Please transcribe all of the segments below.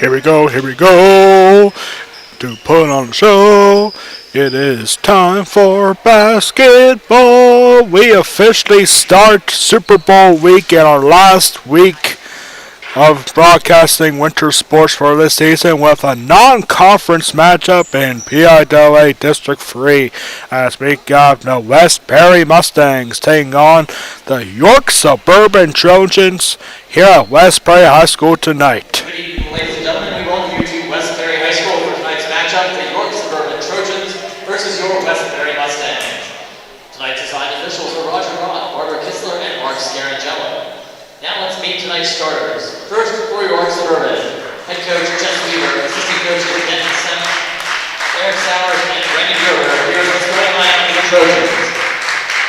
Here we go. To put on the show, it is time for basketball. We officially start Super Bowl week in our last week of broadcasting winter sports for this season with a non-conference matchup in PIAA District 3 as we got the West Perry Mustangs taking on the York Suburban Trojans here at West Perry High School tonight. Good evening, ladies and gentlemen. We welcome you to West Perry High School for tonight's matchup, the York Suburban Trojans versus your West Perry Mustangs. Tonight's assigned officials are Roger Roth, Barbara Kistler, and Mark Scarangello. Now let's meet tonight's starters. First for York Suburban, head coach Jess Weaver, assistant coaches Dennis Simmons, Eric Sowers, and Randy Grover. Here's the starting lineup for the Trojans.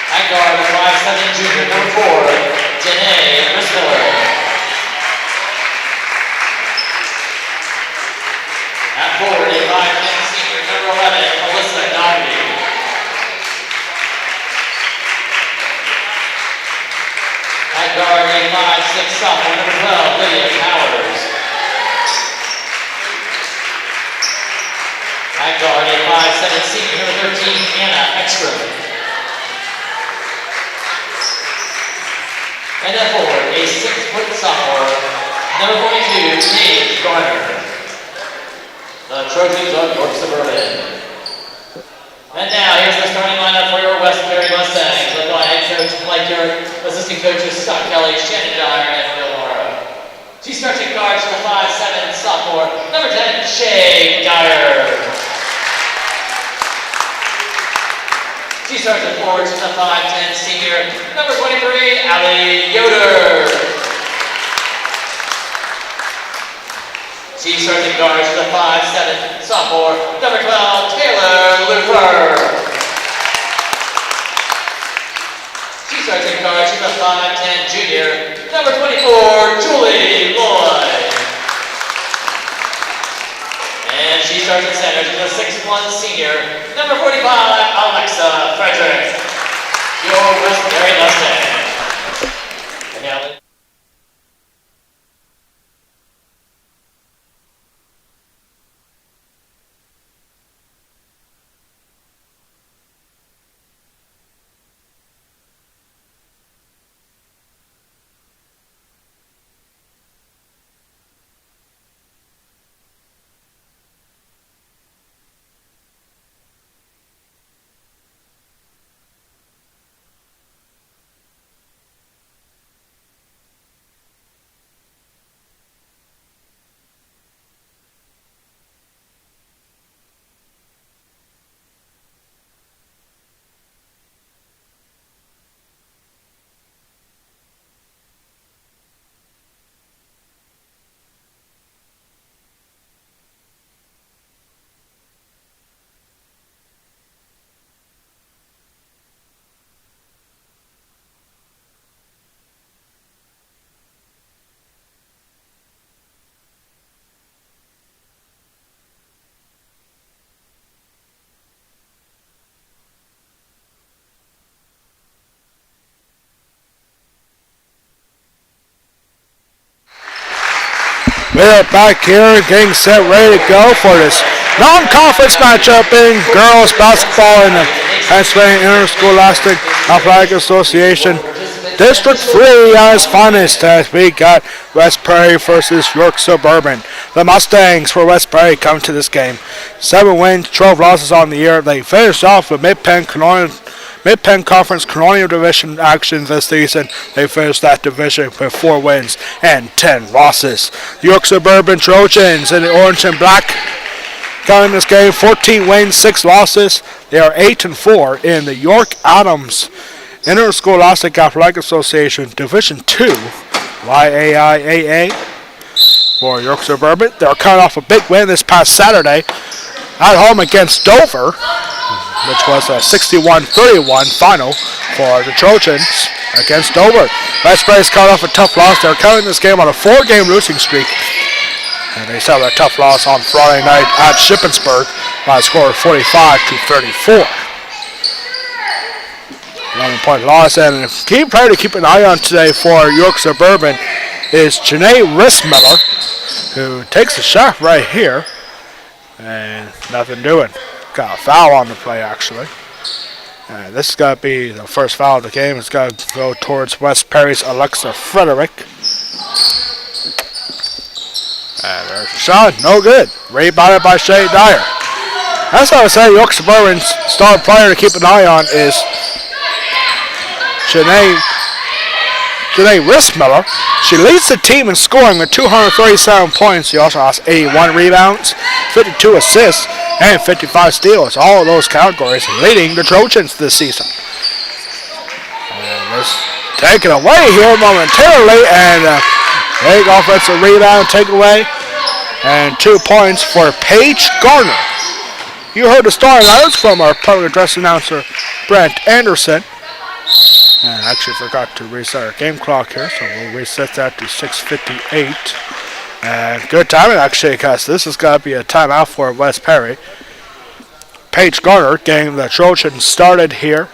At guard, 5'7" junior, number 4, Janae Miller. At forward, a 5'10" senior, number 11, Alyssa Doherty. At guard, a 5'6" sophomore, number 12, Lydia Powers. At guard, a 5'7" senior, number 13, Anna Ekstrom. And at forward, a 6-foot sophomore, number 42, Paige Garner. The Trojans of York Suburban. And now, here's the starting lineup for your West Perry Mustangs, led by head coach Mike York, assistant coaches Scott Kelly, Shannon Dyer, and Bill Morrow. She starts at guard to the 5'7" sophomore, number 10, Shay Dyer. She starts at forward to the 5'10" senior, number 23, Allie Yoder. She starts at guard to the 5'7" sophomore, number 12, Taylor Luther. She starts at guard to the 5'10" junior, number 24, Julie Lloyd. And she starts at center to the 6'1" senior, number 45, Alexa Frederick. Your West Perry Mustangs. And now, We're back here getting set, ready to go for this non-conference matchup in girls basketball in the Pennsylvania Interscholastic Athletic Association District 3 at its finest as we got West Perry versus York Suburban. The Mustangs for West Perry come to this game 7 wins, 12 losses on the year. They finished off with Mid-Penn Conference Colonial Division action this season. They finished that division with 4 wins and 10 losses. The York Suburban Trojans in the orange and black got in this game 14 wins, 6 losses. They are 8-4 in the York Adams Interscholastic Athletic Association Division 2 YAIAA for York Suburban. They're coming off a big win this past Saturday at home against Dover, which was a 61-31 final for the Trojans against Dover. West Perry's cut off a tough loss. They're counting this game on a 4-game losing streak. And they suffered a tough loss on Friday night at Shippensburg by a score of 45-34. 11-point loss, and key player to keep an eye on today for York Suburban is Janae Rissmiller, who takes a shot right here. And nothing doing. Got a foul on the play, actually. This is going to be the first foul of the game. It's going to go towards West Perry's Alexa Frederick. And there's a shot. No good. Rebounded by Shay Dyer. That's what I was saying. York Suburban's star player to keep an eye on is Janae Rissmiller. She leads the team in scoring with 237 points. She also has 81 rebounds, 52 assists, and 55 steals. All of those categories leading the Trojans this season. And it's taken away here momentarily, and big offensive rebound taken away, and 2 points for Paige Garner. You heard the starting lineups from our public address announcer, Brent Anderson. And I actually forgot to reset our game clock here, so we'll reset that to 6:58. And good timing, actually, because this is going to be a timeout for West Perry. Paige Garner getting the Trojans started here.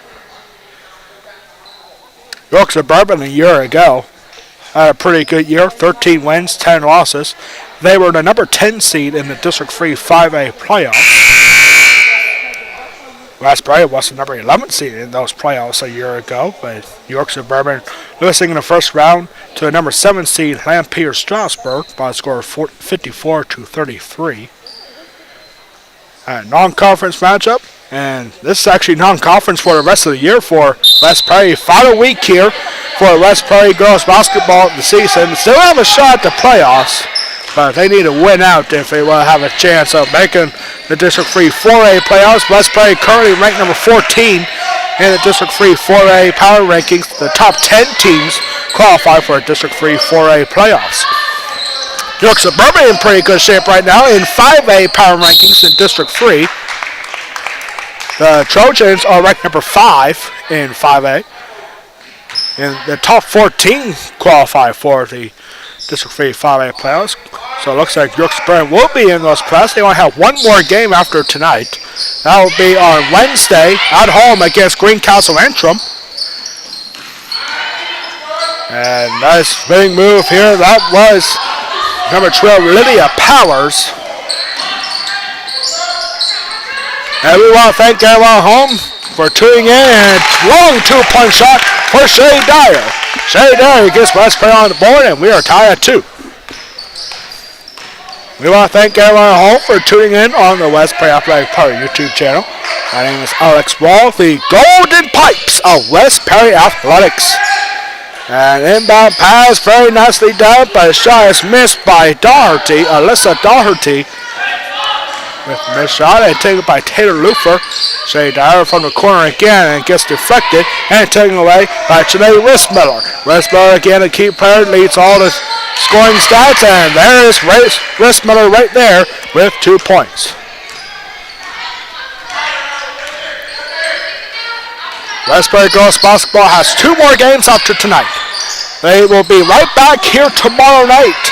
York Suburban a year ago had a pretty good year, 13 wins, 10 losses. They were the number 10 seed in the District 3 5A playoffs. West Perry was the number 11 seed in those playoffs a year ago, but York Suburban losing in the first round to the number 7 seed Lampeter Strasburg by a score of 54-33. Non-conference matchup, and this is actually non-conference for the rest of the year for West Perry. Final week here for West Perry girls basketball this season. Still have a shot at the playoffs, but they need to win out if they want to have a chance of making the District 3 4A playoffs. West Perry currently ranked number 14 in the District 3 4A power rankings. The top 10 teams qualify for District 3 4A playoffs. York Suburban in pretty good shape right now in 5A power rankings in District 3. The Trojans are ranked number 5 in 5A. And the top 14 qualify for the District 3 5A playoffs. So it looks like York Suburban will be in those playoffs. They only have one more game after tonight. That will be on Wednesday at home against Greencastle Antrim. And nice big move here. That was number 12, Lydia Powers. And we want to thank everyone at home for tuning in. And long 2-point shot for Shay Dyer. Shay Dyer gets West Perry on the board, and we are tied at 2. We want to thank everyone at home for tuning in on the West Perry Athletic Party YouTube channel. My name is Alex Wall, the Golden Pipes of West Perry Athletics. And inbound pass very nicely done, but a shot is missed by Doherty, Alyssa Doherty. With a missed shot and taken by Taylor Lufer. Shay Dyer from the corner again and gets deflected and taken away by Janae Rissmiller. Rissmiller again, a key player, leads all the scoring stats, and there's Rissmiller right there with 2 points. West Perry girls basketball has 2 more games after tonight. They will be right back here tomorrow night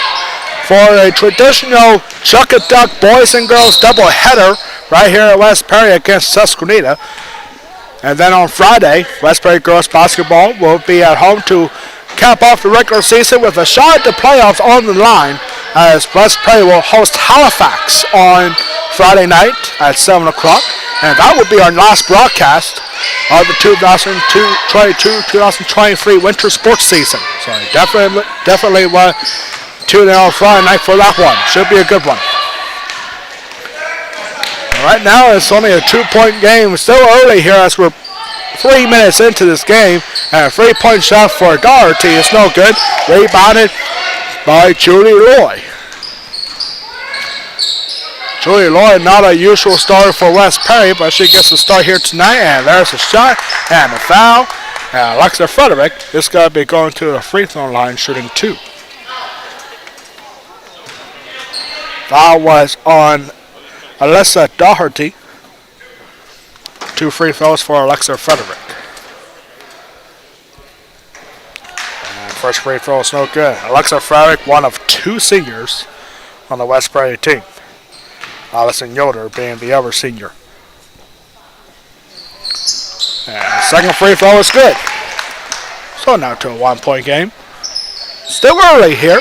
for a traditional Chuck-a-Duck boys and girls doubleheader right here at West Perry against Susquehanna. And then on Friday, West Perry girls basketball will be at home to cap off the regular season with a shot at the playoffs on the line, as West Perry will host Halifax on Friday night at 7 o'clock. And that will be our last broadcast of the 2022-2023 winter sports season. So definitely want to tune in on Friday night for that one. Should be a good one. Right now it's only a 2-point game. Still early here as we're 3 minutes into this game. And a 3-point shot for Doherty is no good. Rebounded by Julie Loy. Julie Loy, not a usual starter for West Perry, but she gets a start here tonight. And there's a shot and a foul. And Alexa Frederick is going to be going to the free throw line shooting 2. Foul was on Alyssa Doherty. 2 free throws for Alexa Frederick. And first free throw is no good. Alexa Frederick, one of 2 seniors on the West Perry team. Allison Yoder being the other senior. And the second free throw is good. So now to a 1-point game. still early here.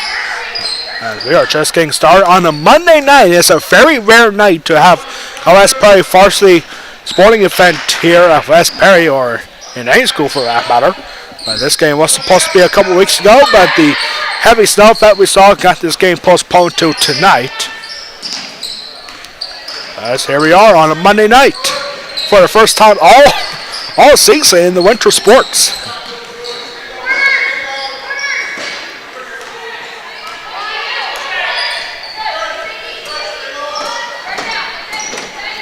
As we are just getting started on a Monday night. It's a very rare night to have a West Perry varsity sporting event here at West Perry, or in any school for that matter. This game was supposed to be a couple weeks ago, but the heavy snow that we saw got this game postponed to tonight. As here we are on a Monday night for the first time all season in the winter sports.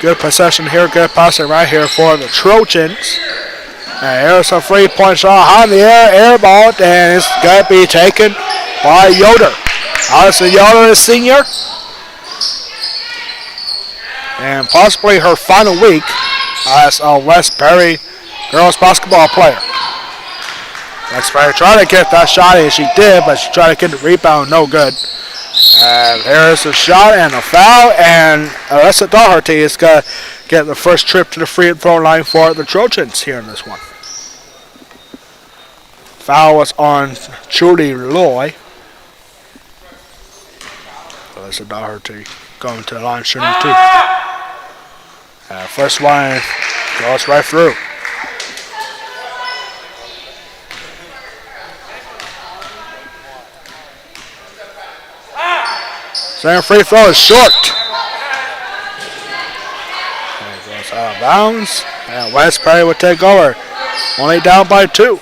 Good possession here, good passing right here for the Trojans. And here's a 3-point shot high in the air ball, and it's going to be taken by Yoder. Allison Yoder is senior, and possibly her final week as a West Perry girls basketball player. West Perry trying to get that shot, and she did, but she tried to get the rebound, no good. And there's a shot and a foul, and Alyssa Doherty is going to get the first trip to the free throw line for the Trojans here in this one. Foul was on Julie Loy. Alyssa Doherty going to the line shooting two. First one goes right through. Second free throw is short. And it goes out of bounds. And West Perry will take over. Only down by 2.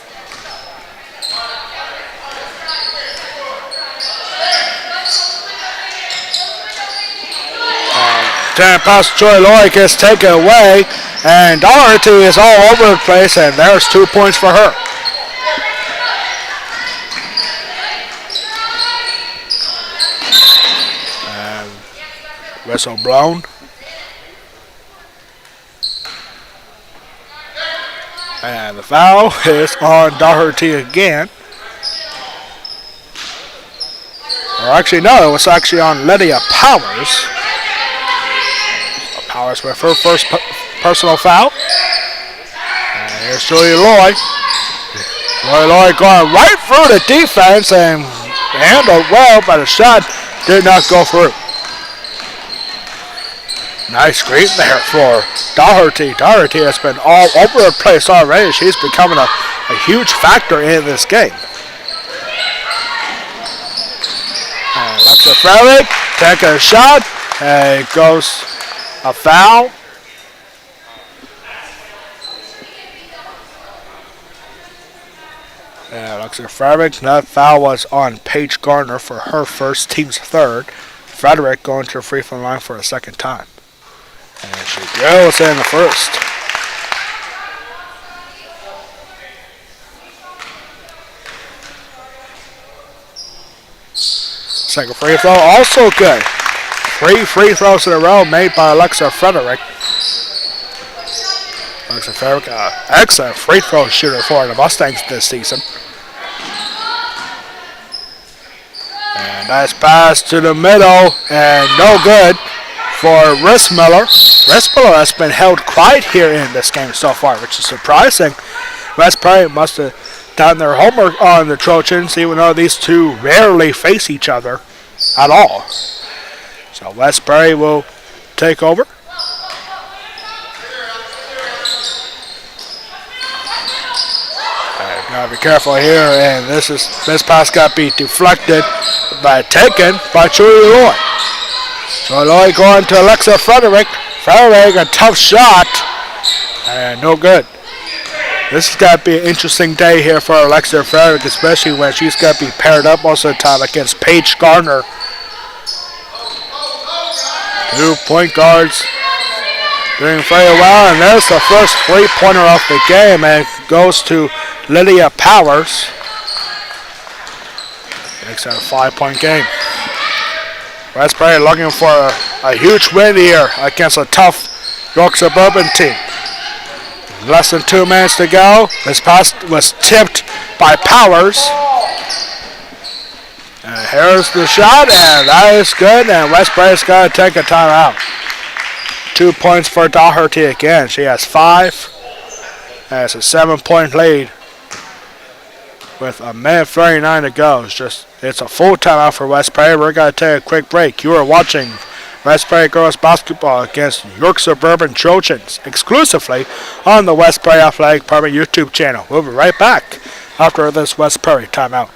Ten pass Joy Loy gets taken away. And Doherty is all over the place. And there's 2 points for her. Whistle blown. And the foul is on Doherty again. Or actually, no, it was actually on Lydia Powers. So Powers with her first personal foul. And here's Julie Loy. Loy going right through the defense and handled well, but the shot did not go through. Nice screen there for Doherty. Doherty has been all over the place already. She's becoming a huge factor in this game. And Alexa Ferrick taking a shot. And it goes a foul. And Alexa Ferrick, that foul was on Paige Garner for her first, team's third. Frederick going to the free throw line for a second time. And she goes in the first. Second free throw, also good. 3 free throws in a row made by Alexa Frederick. Alexa Frederick, excellent free throw shooter for the Mustangs this season. And nice pass to the middle, and no good for Rissmiller. Rissmiller has been held quiet here in this game so far, which is surprising. West Perry must have done their homework on the Trojans, even though these two rarely face each other at all. So West Perry will take over. Gotta be careful here, and this pass got to be deflected, taken by Julie Loy. So Loy going to Alexa Frederick. Frederick, a tough shot. And no good. This has got to be an interesting day here for Alexa Frederick, especially when she's got to be paired up most of the time against Paige Garner. 2 point guards doing very well. And there's the first 3-pointer of the game. And it goes to Lydia Powers. Makes that a 5-point game. West Perry looking for a huge win here against a tough York Suburban team. Less than 2 minutes to go. This pass was tipped by Powers. And here's the shot, and that is good. And West Perry's got to take a timeout. 2 points for Doherty again. She has 5. That's a 7-point lead. with a minute 39 to go. It's a full timeout for West Prairie. We're going to take a quick break. You are watching West Prairie Girls Basketball against York Suburban Trojans exclusively on the West Prairie Athletic Department YouTube channel. We'll be right back after this West Prairie timeout.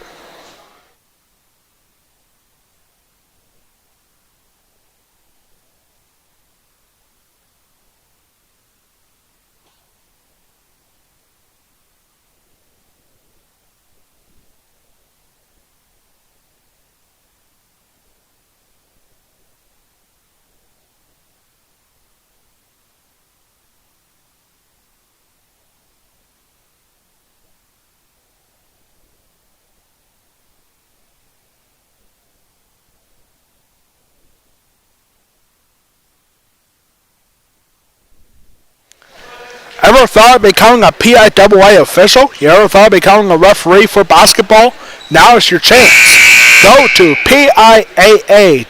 Ever thought of becoming a PIAA official? You ever thought of becoming a referee for basketball? Now is your chance. Go to PIAA.org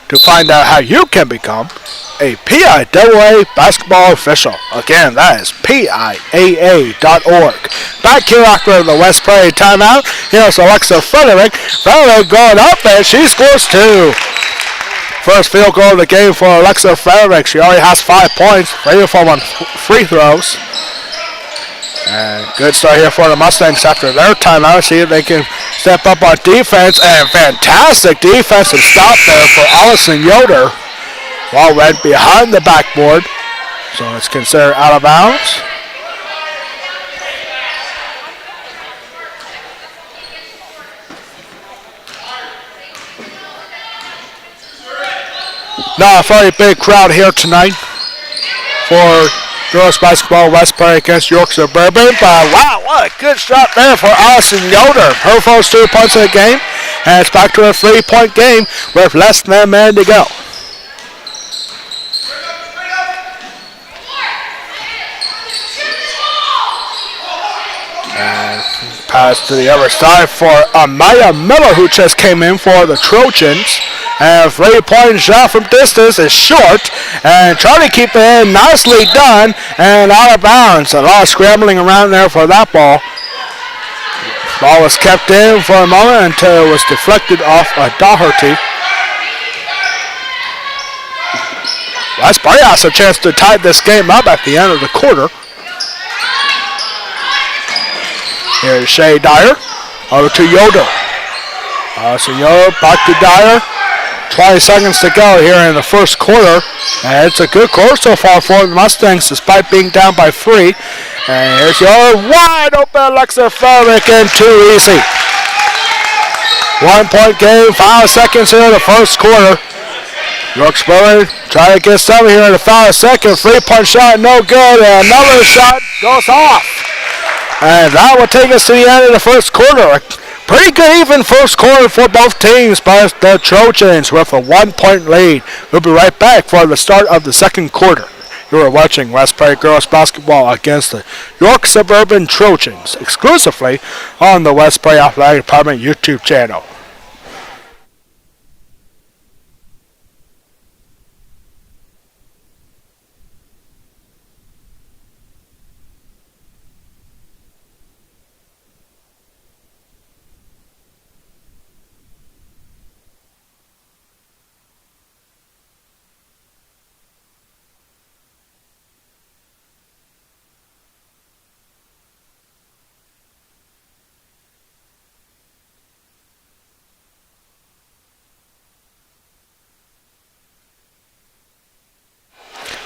to find out how you can become a PIAA basketball official. Again, that is PIAA.org. Back here after the West Prairie timeout, here's Alexa Frederick. Frederick going up and she scores 2. First field goal of the game for Alexa Frederick. She already has 5 points, 3 of them on free throws. And good start here for the Mustangs after their timeout. See if they can step up on defense. And fantastic defensive stop there for Allison Yoder. Ball went behind the backboard, so it's considered out of bounds. Not a very big crowd here tonight for girls basketball West Prairie against York Suburban. But wow, what a good shot there for Allison Yoder. Her first 2 points of the game. And it's back to a 3-point game with less than a minute to go. And pass to the other side for Amaya Miller, who just came in for the Trojans. And a 3-point shot from distance is short. And trying to keep it in, nicely done. And out of bounds. A lot of scrambling around there for that ball. Ball was kept in for a moment until it was deflected off Doherty. West Prairie has a chance to tie this game up at the end of the quarter. Here's Shea Dyer. Over to Yoder. So Yoder back to Dyer. 20 seconds to go here in the first quarter. And it's a good quarter so far for the Mustangs despite being down by 3. And here's Yoder. Wide open. Alexa Frederick in too easy. 1 point game. 5 seconds here in the first quarter. York Suburban trying to get something here in the 5 seconds. 3-point shot, no good. And another shot goes off. And that will take us to the end of the first quarter. Pretty good even first quarter for both teams, but the Trojans with a 1-point lead. We'll be right back for the start of the second quarter. You are watching West Prairie Girls Basketball against the York Suburban Trojans exclusively on the West Prairie Athletic Department YouTube channel.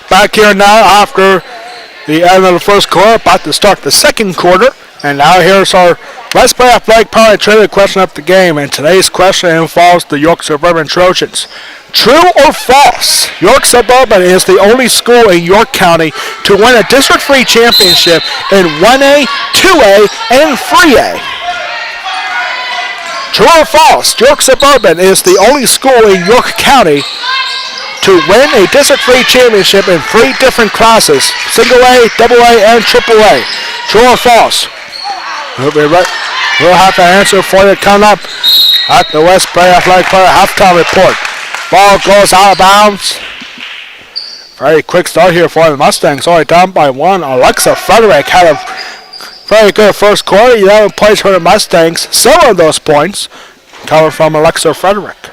Back here now after the end of the first quarter, about to start the second quarter. And now here's our West Prairie Athletic Power Trivia question of the game. And today's question involves the York Suburban Trojans. True or false? York Suburban is the only school in York County to win a District 3 championship in 1A, 2A, and 3A. True or false? York Suburban is the only school in York County to win a District 3 championship in 3 different classes, single A, double A, and triple A. True or false? We'll have to answer for you coming up at the West Prairie Athletic Player halftime report. Ball goes out of bounds. Very quick start here for the Mustangs. Already down by 1. Alexa Frederick had a Very good first quarter. 11 points for the Mustangs. Some of those points coming from Alexa Frederick.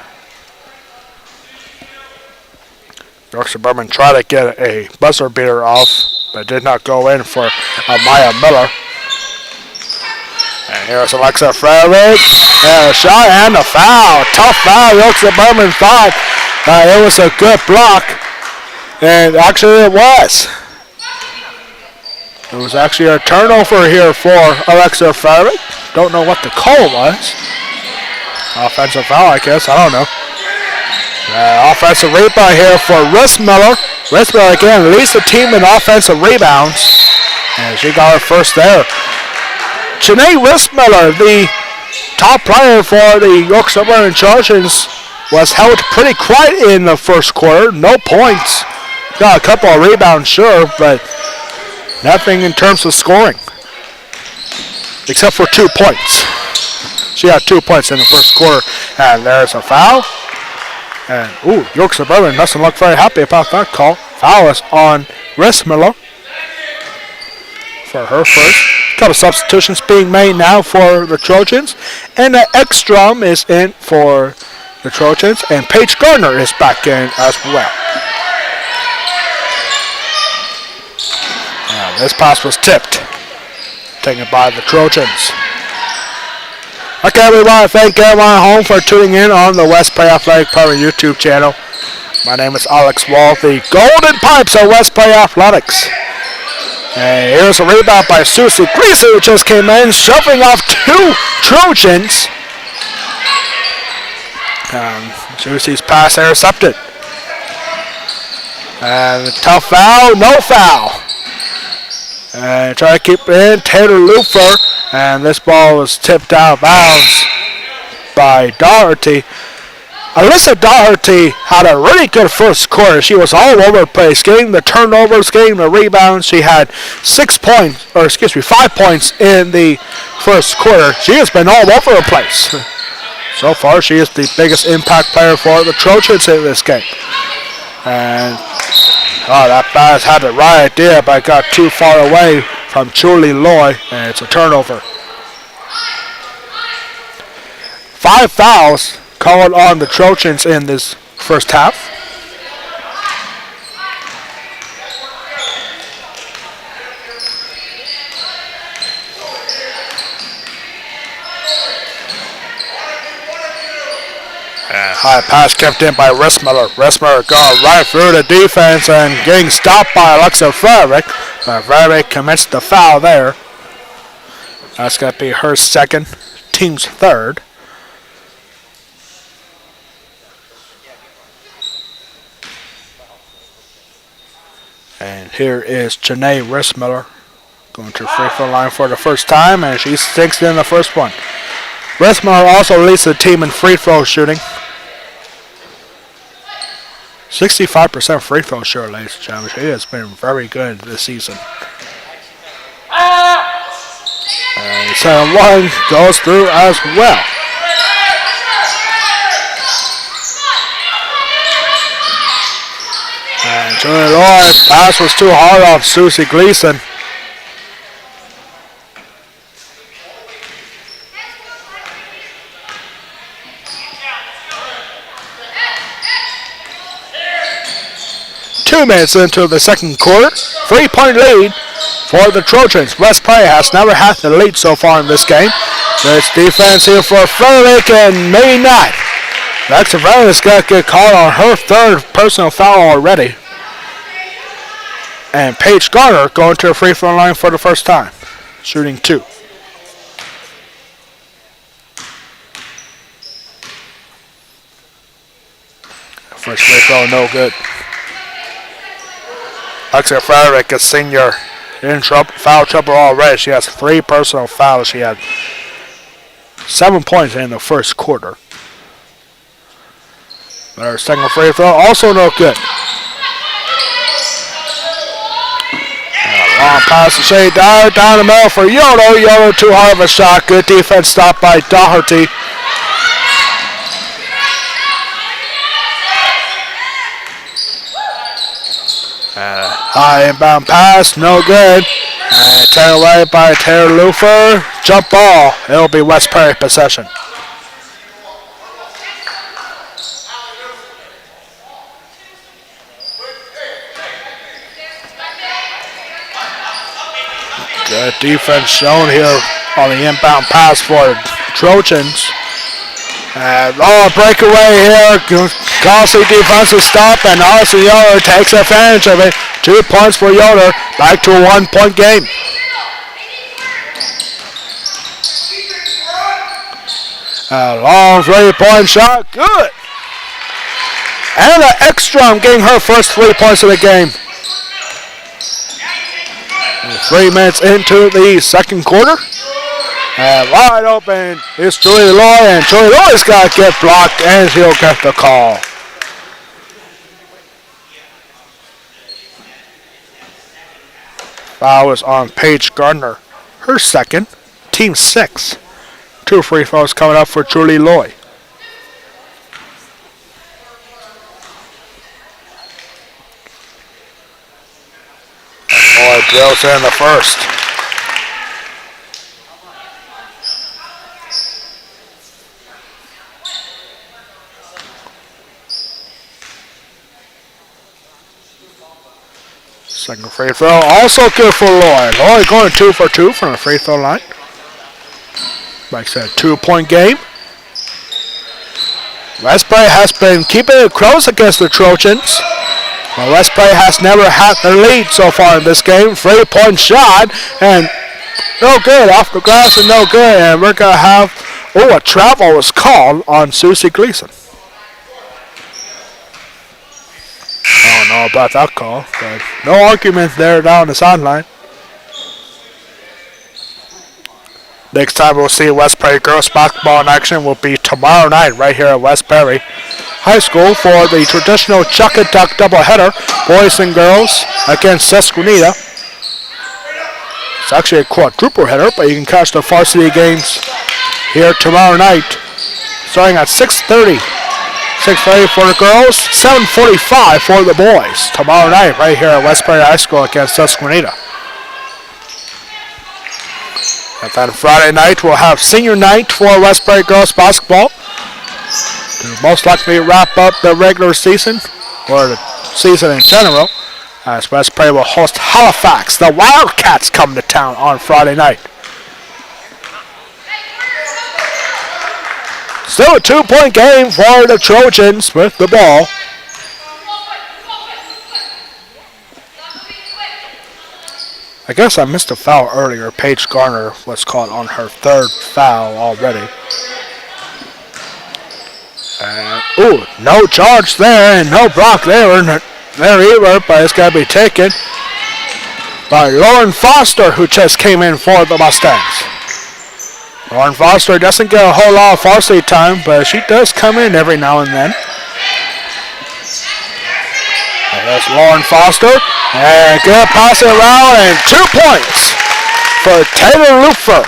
York Suburban tried to get a buzzer beater off, but did not go in for Maya Miller. And here's Alexa Frederick. And a shot and a foul. Tough foul. York Suburban thought it was a good block. And actually it was. It was actually a turnover here for Alexa Frederick. Don't know what the call was. Offensive foul, I guess. I don't know. Offensive rebound here for Miller. Miller again leads the team in offensive rebounds. And she got her first there. Janae Miller, the top player for the York Suburban Trojans, was held pretty quiet in the first quarter. No points. Got a couple of rebounds, sure, but nothing in terms of scoring. Except for 2 points. She had 2 points in the first quarter. And there's a foul. And, York Suburban doesn't look very happy about that call. Foul is on Miller for her first. A couple substitutions being made now for the Trojans. And Ekstrom is in for the Trojans. And Paige Gardner is back in as well. And this pass was tipped. Taken by the Trojans. Okay, we want to thank everyone at home for tuning in on the West Play Athletic Power YouTube channel. My name is Alex Wall, the Golden Pipes of West Play Athletics. And here's a rebound by Susie Gleason, who just came in, shoving off 2 Trojans. Susie's pass intercepted. And a tough foul, no foul. And try to keep it in, Taylor Lufer. And this ball was tipped out of bounds by Doherty. Alyssa Doherty had a really good first quarter. She was all over the place, getting the turnovers, getting the rebounds. She had 5 points in the first quarter. She has been all over the place. So far, she is the biggest impact player for the Trojans in this game. And that pass had the right idea, but got too far away from Julie Loy, and it's a turnover. 5 fouls called on the Trojans in this first half. And high pass kept in by Miller. Miller got right through the defense and getting stopped by Alexa Frederick. Frederick commits the foul there. That's going to be her second, team's third. And here is Janae Miller going to the free throw line for the first time, and she sinks in the first one. Miller also leads the team in free throw shooting. 65% free throw shooter, ladies and gentlemen. She has been very good this season. And 7-1 goes through as well. And Julie Loy, pass was too hard off Susie Gleason. Two minutes into the second quarter, 3-point lead for the Trojans. West Play has never had the lead so far in this game. There's defense here for Frederick, and maybe not. Alexa Frederick's got to get called on her third personal foul already. And Paige Garner going to the free throw line for the first time, shooting 2. First free throw, no good. Alexa Frederick, a senior, in foul trouble already. She has 3 personal fouls. She had 7 points in the first quarter. But her second free throw, also no good. Long pass to Shea Dyer, down the middle for Yodo. Yodo too hard of a shot. Good defense stopped by Doherty. High inbound pass, no good. And taken away by Taylor Lufer. Jump ball. It'll be West Prairie possession. Good defense shown here on the inbound pass for Trojans. And breakaway here. Costly defensive stop, and Austin Yoder takes advantage of it. 2 points for Yoder. Back to a 1-point game. A long 3-point shot. Good. Anna Ekstrom getting her first 3 points of the game. 3 minutes into the second quarter. And wide open is Julie Loy, and Julie Loy's got to get blocked, and she'll get the call. Foul is on Paige Gardner. Her second, team 6. 2 free throws coming up for Julie Loy. Loy drills in the first. Second free throw, also good for Loy. Loy going 2 for 2 from the free throw line. Like I said, 2-point game. West Prairie has been keeping it close against the Trojans. But West Prairie has never had the lead so far in this game. 3-point shot, and no good. Off the glass and no good. And we're going to have, a travel was called on Susie Gleason. I don't know about that call, but no arguments there down the sideline. Next time we'll see West Prairie girls basketball in action will be tomorrow night right here at West Prairie High School for the traditional Chuck and Duck doubleheader, boys and girls against Susquehanna. It's actually a quadruple header, but you can catch the varsity games here tomorrow night, starting at 6:30. 6:30 for the girls, 7:45 for the boys. Tomorrow night, right here at West Prairie High School against Susquehanna. And then Friday night, we'll have senior night for West Prairie girls basketball to most likely wrap up the regular season, or the season in general, as West Prairie will host Halifax. The Wildcats come to town on Friday night. Still a 2-point game for the Trojans with the ball. I guess I missed a foul earlier. Paige Garner was caught on her 3rd foul already. And, no charge there and no block there either, but it's got to be taken by Lauren Foster, who just came in for the Mustangs. Lauren Foster doesn't get a whole lot of varsity time, but she does come in every now and then. And that's Lauren Foster. And good pass around, and 2 points for Taylor Lufer.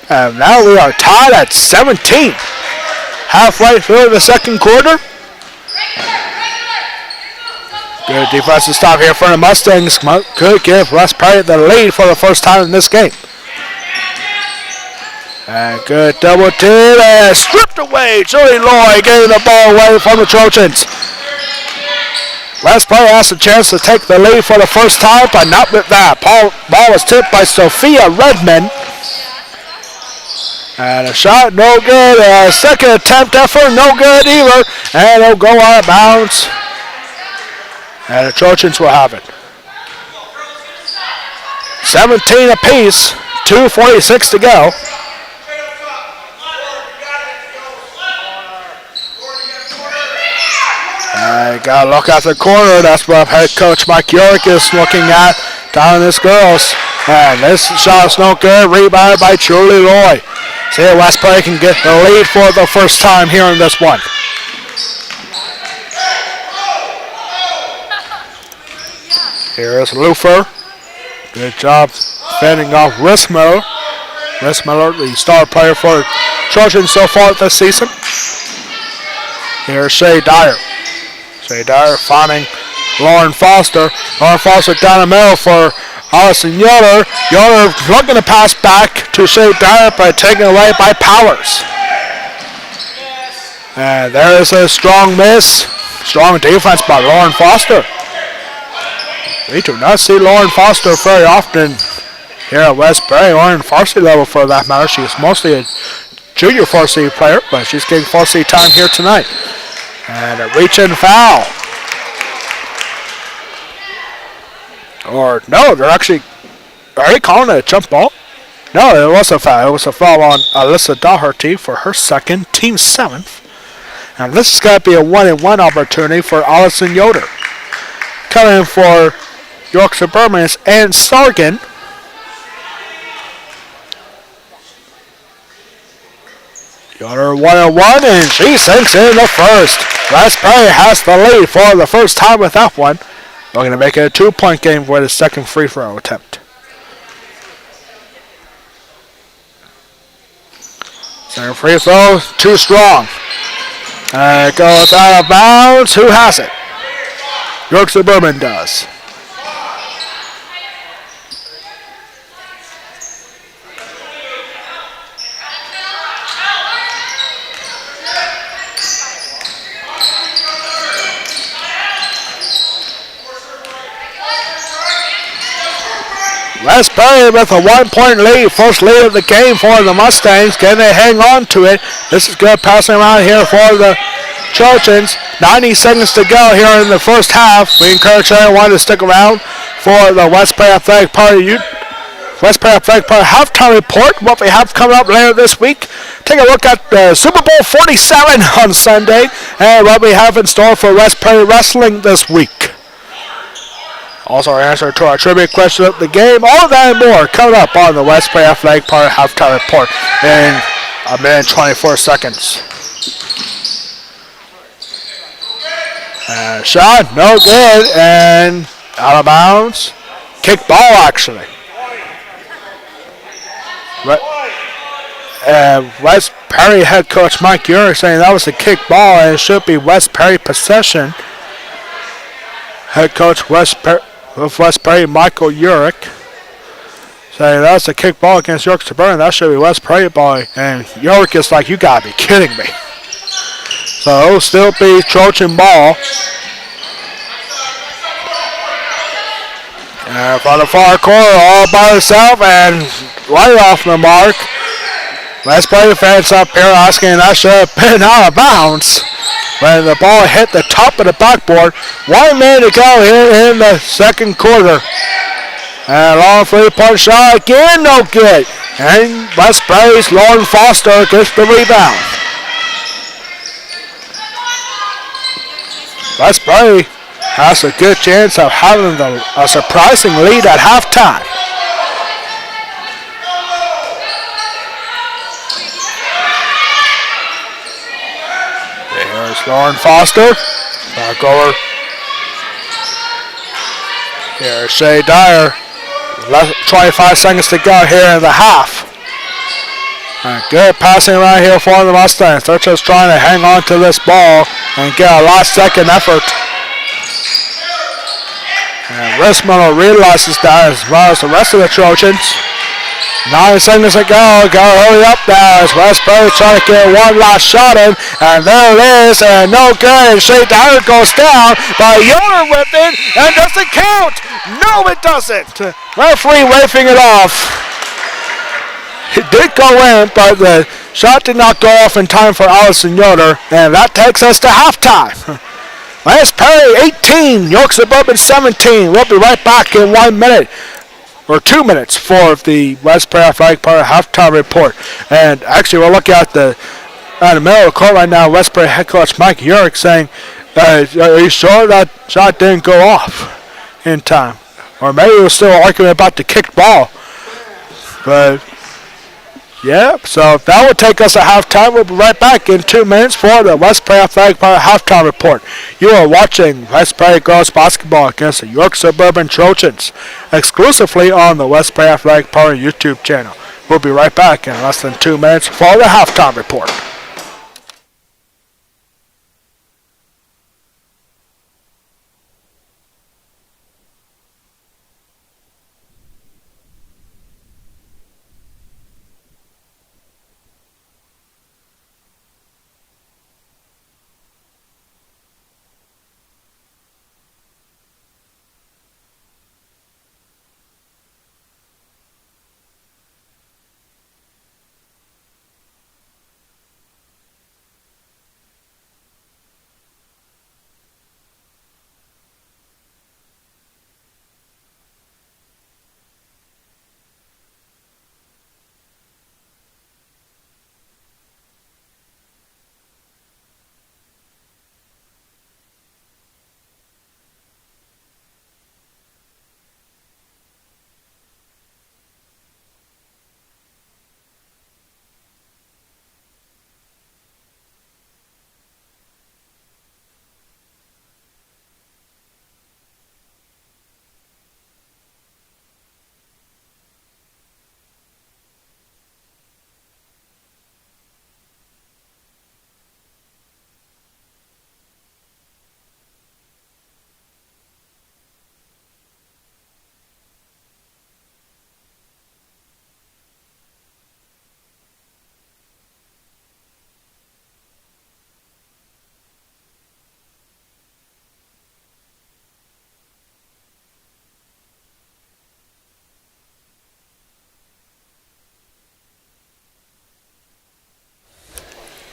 And now we are tied at 17. Halfway through the second quarter. Good defensive stop here for the Mustangs. Could give West Prairie the lead for the first time in this game. And good double team, and stripped away. Julie Loy getting the ball away from the Trojans. West Prairie has a chance to take the lead for the first time, but not with that. Ball was tipped by Sophia Redmond. And a shot, no good. A second attempt effort, no good either. And it'll go out of bounds. And the Trojans will have it. 17 apiece, 2:46 to go. Got to look at the corner. That's what head coach Mike York is looking at down in this girls. And this shot's no good. Rebounded by Julie Loy. See if West Prairie can get the lead for the first time here in this one. Here is Lufer. Good job fending off Rissmiller. Rissmiller, the star player for Trojans so far this season. Here's Shea Dyer. Shea Dyer finding Lauren Foster. Lauren Foster down the middle for Allison Yoder. Yoder looking to pass back to Shea Dyer, but taken away by Powers. And there is a strong miss. Strong defense by Lauren Foster. We do not see Lauren Foster very often here at Westbury or in varsity level for that matter. She's mostly a junior varsity player, but she's getting varsity time here tonight. And a reach-in foul. Or no, are they calling it a jump ball? No, it was a foul. It was a foul on Alyssa Doherty for her second, team 7th. And this is going to be a 1-and-1 opportunity for Allison Yoder. Coming in for York Suburban is Ann Sargan. Yoder 1-and-1, and she sinks in the first. Westbury has the lead for the first time with that one. We're going to make it a 2-point game for the second free throw attempt. Second free throw, too strong. And it goes out of bounds. Who has it? York Suburban does. Westbury with a 1-point lead, first lead of the game for the Mustangs. Can they hang on to it? This is good passing around here for the Trojans. 90 seconds to go here in the first half. We encourage everyone to stick around for the Westbury Athletic Party halftime report. What we have coming up later this week. Take a look at the Super Bowl 47 on Sunday and what we have in store for Westbury Wrestling this week. Also, our answer to our trivia question of the game. All that and more coming up on the Westbury Athletic Park halftime report in a minute and 24 seconds. Shot, no good, and out of bounds. Kick ball, actually. Westbury head coach Mike Urick saying that was a kick ball and it should be Westbury possession. Head coach of Westbury, Michael Urick, saying that's a kick ball against York Suburban. That should be Westbury ball. And Urick is like, you gotta be kidding me. So it'll still be Trojan ball. And from the far corner, all by himself and right off the mark. Westbury fans up here asking that should have been out of bounds when the ball hit the top of the backboard. 1 minute to go here in the second quarter. And a long 3-point shot again, no good. And Westbury's Lauren Foster gets the rebound. Westbury has a good chance of having a surprising lead at halftime. Here's Lauren Foster. Back over. Here's Shea Dyer. 25 seconds to go here in the half. Good passing right here for the Mustangs. They're just trying to hang on to this ball and get a last second effort. And Risman realizes that as well as the rest of the Trojans. 9 seconds to go. Gotta hurry up now as Westbury trying to get one last shot in. And there it is. And no good. And Shea Dyer goes down. But Yoder with it. And doesn't count. No, it doesn't. Referee waving it off. It did go in, but the shot did not go off in time for Allison Yoder. And that takes us to halftime. Westbury 18, York Suburban 17. We'll be right back in 1 minute or 2 minutes for the Westbury Athletic Park halftime report. And actually, we're looking at the middle of the court right now. Westbury head coach Mike Urick saying, "Are you sure that shot didn't go off in time?" Or maybe we're still arguing about the kicked ball. But yeah, so that will take us to halftime. We'll be right back in 2 minutes for the Westbury Athletic Park halftime report. You are watching Westbury girls basketball against the York Suburban Trojans exclusively on the Westbury Athletic Park YouTube channel. We'll be right back in less than 2 minutes for the halftime report.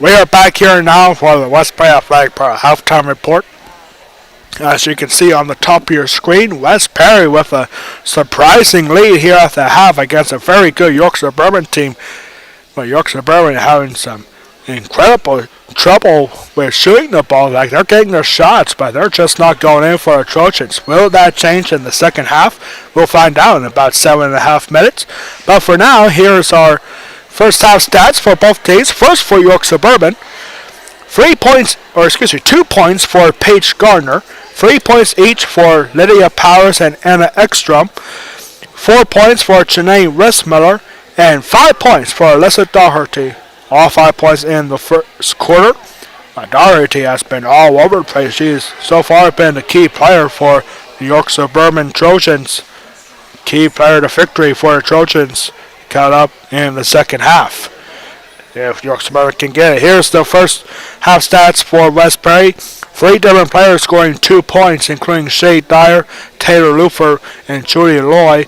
We are back here now for the West Prairie Athletic Park halftime report. As you can see on the top of your screen, West Prairie with a surprising lead here at the half against a very good York Suburban team. But York Suburban having some incredible trouble with shooting the ball. Like, they're getting their shots, but they're just not going in for the Trojans. Will that change in the second half? We'll find out in about 7.5 minutes. But for now, here's our first half stats for both teams. First for York Suburban, 2 points for Paige Gardner, 3 points each for Lydia Powers and Anna Ekstrom, 4 points for Janae Rissmiller, and 5 points for Alyssa Doherty. All 5 points in the first quarter. Doherty has been all over the place. She's so far been the key player for the York Suburban Trojans. Key player to victory for the Trojans caught up in the second half. If York Suburban can get it. Here's the first half stats for West Prairie. 3 different players scoring 2 points, including Shay Dyer, Taylor Lufer, and Julie Loy.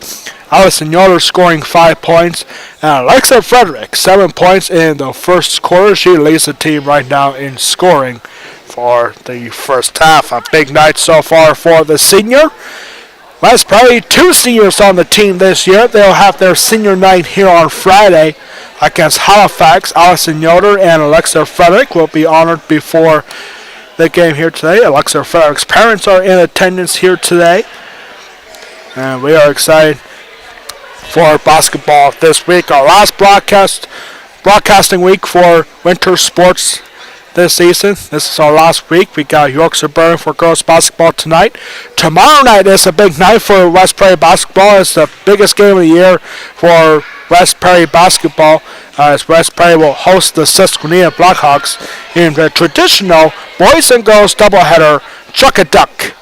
Allison Yoder scoring 5 points. And Alexa Frederick, 7 points in the first quarter. She leads the team right now in scoring for the first half. A big night so far for the senior. West Prairie, 2 seniors on the team this year. They'll have their senior night here on Friday against Halifax. Allison Yoder and Alexa Frederick will be honored before the game here today. Alexa Frederick's parents are in attendance here today. And we are excited for basketball this week. Our last broadcasting week for winter sports this season. This is our last week. We got York Suburban for girls basketball tonight. Tomorrow night is a big night for West Prairie basketball. It's the biggest game of the year for West Prairie basketball, as West Prairie will host the Susquehanna Blackhawks in the traditional boys and girls doubleheader, Chuck-a-Duck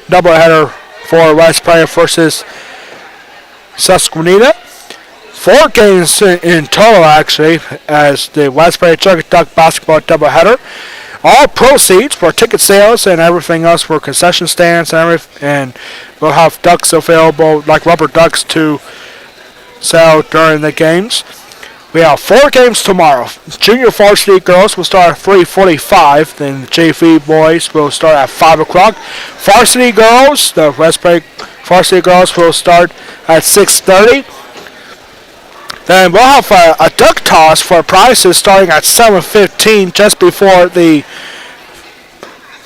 doubleheader for West Prairie versus Susquehanna. 4 games in total, actually, as the West Prairie Chuck-a-Duck basketball doubleheader. All proceeds for ticket sales and everything else for concession stands and we'll have ducks available, like rubber ducks, to sell during the games. We have 4 games tomorrow. Junior varsity girls will start at 3:45. Then the JV boys will start at 5 o'clock. Varsity girls, the West Prairie varsity girls, will start at 6:30. Then we'll have a duck toss for prizes starting at 7:15, just before the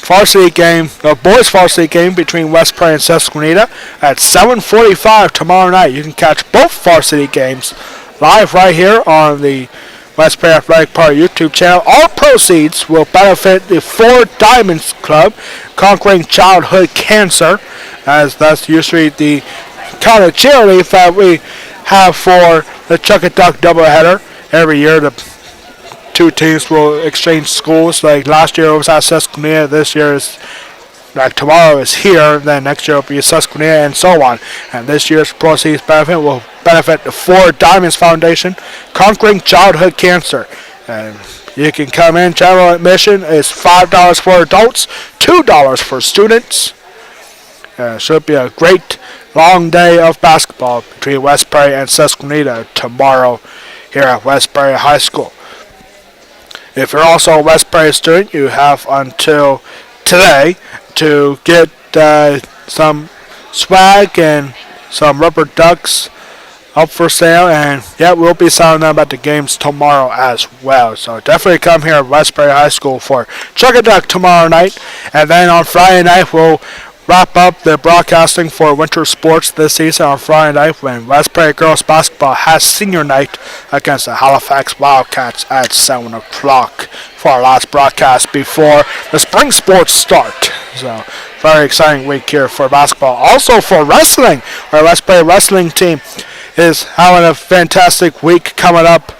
varsity game, the boys varsity game between West Prairie and Susquehanna at 7:45 tomorrow night. You can catch both varsity games live right here on the West Prairie Athletic Park YouTube channel. All proceeds will benefit the 4 Diamonds Club, conquering childhood cancer, as that's usually the kind of charity that we have for the Chuck-a-Duck doubleheader. Every year the 2 teams will exchange schools. Like last year it was at Susquehanna, this year is, like tomorrow is here, then next year will be Susquehanna, and so on. And this year's proceeds benefit will benefit the 4 Diamonds Foundation, conquering childhood cancer. And you can come in. General admission is $5 for adults, $2 for students. Should be a great long day of basketball between West Prairie and Susquehanna tomorrow here at West Prairie High School. If you're also a West Prairie student, you have until today to get some swag and some rubber ducks up for sale, and yeah, we'll be selling them at the games tomorrow as well. So definitely come here at West Prairie High School for Chuck-a-Duck tomorrow night, and then on Friday night we'll wrap up the broadcasting for winter sports this season on Friday night when West Prairie girls basketball has senior night against the Halifax Wildcats at 7 o'clock for our last broadcast before the spring sports start. So very exciting week here for basketball. Also for wrestling, our West Prairie wrestling team is having a fantastic week coming up.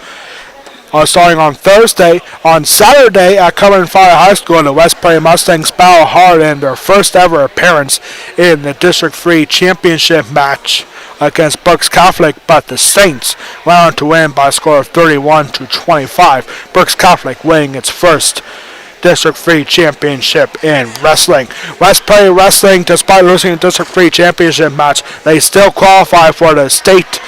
Starting on Thursday. On Saturday at Cumberland Fire High School, the West Prairie Mustangs battle hard in their first ever appearance in the District 3 championship match against Brooks Catholic, but the Saints went on to win by a score of 31-25. Brooks Catholic winning its first District 3 championship in wrestling. West Prairie Wrestling, despite losing the District 3 championship match, they still qualify for the state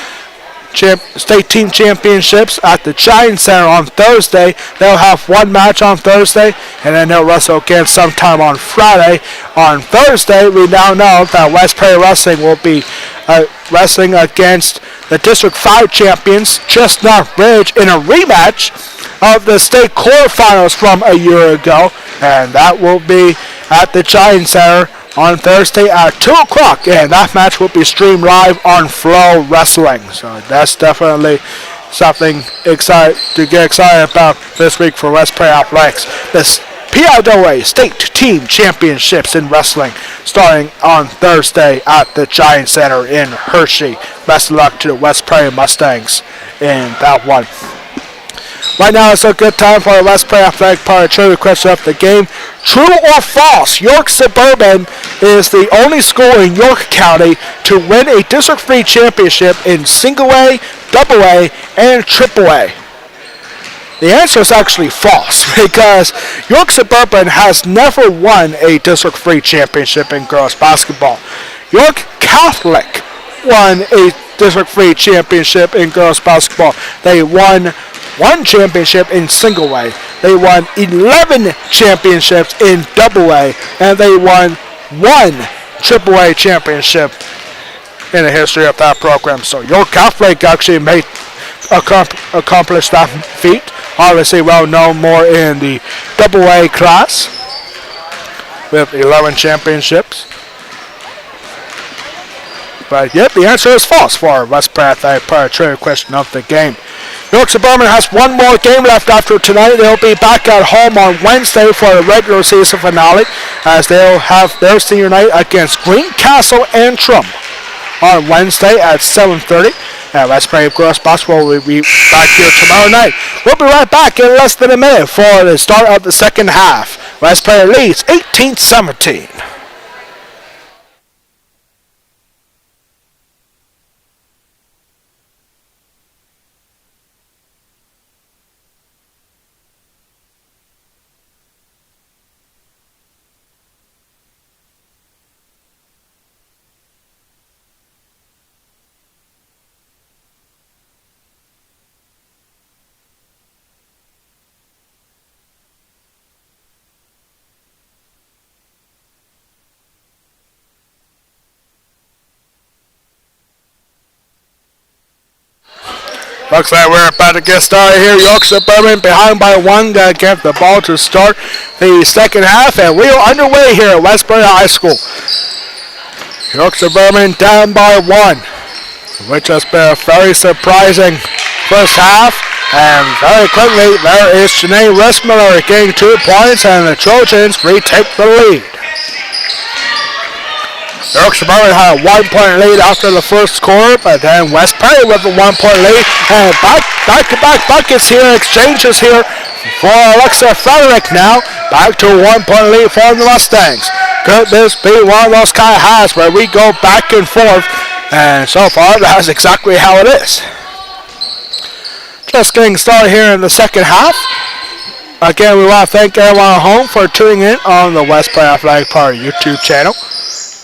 state team championships at the Giant Center on Thursday. They'll have one match on Thursday, and then they'll wrestle again sometime on Friday. On Thursday, we now know that West Prairie Wrestling will be wrestling against the District 5 champions, Chestnut Ridge, in a rematch of the state quarterfinals from a year ago, and that will be at the Giant Center on Thursday at 2 o'clock, and that match will be streamed live on Flow Wrestling. So that's definitely something to get excited about this week for West Prairie Athletics. This PIAA State Team Championships in Wrestling starting on Thursday at the Giant Center in Hershey. Best of luck to the West Prairie Mustangs in that one. Right now, it's a good time for the West Prairie Athletic Party trivia question of the game. True or false, York Suburban is the only school in York County to win a District 3 championship in Single A, Double A, and Triple A. The answer is actually false because York Suburban has never won a District 3 championship in girls basketball. York Catholic won a District 3 championship in girls basketball. They won one championship in Single A. They won 11 championships in Double A, and they won one Triple A championship in the history of that program. So York Catholic actually accomplished that feat. Obviously well known more in the Double A class with 11 championships. But yep, the answer is false for West Prairie Athletic Party trivia question of the game. York Suburban has one more game left after tonight. They'll be back at home on Wednesday for the regular season finale as they'll have their senior night against Greencastle Antrim on Wednesday at 7:30. And West Prairie Girls Basketball will be back here tomorrow night. We'll be right back in less than a minute for the start of the second half. West Prairie leads 18-17. Looks like we're about to get started here. York Suburban behind by one. Got to get the ball to start the second half. And we are underway here at West Prairie High School. York Suburban down by one, which has been a very surprising first half. And very quickly, there is Janae Rissmiller getting 2 points, and the Trojans retake the lead. York Suburban had a 1-point lead after the first quarter, but then West Prairie with a 1-point lead. And back-to-back buckets here, exchanges here for Alexa Frederick now. Back to a 1-point lead for the Mustangs. Could this be one of those kind of halves where we go back and forth? And so far, that's exactly how it is. Just getting started here in the second half. Again, we want to thank everyone at home for tuning in on the West Prairie Athletic Party YouTube channel.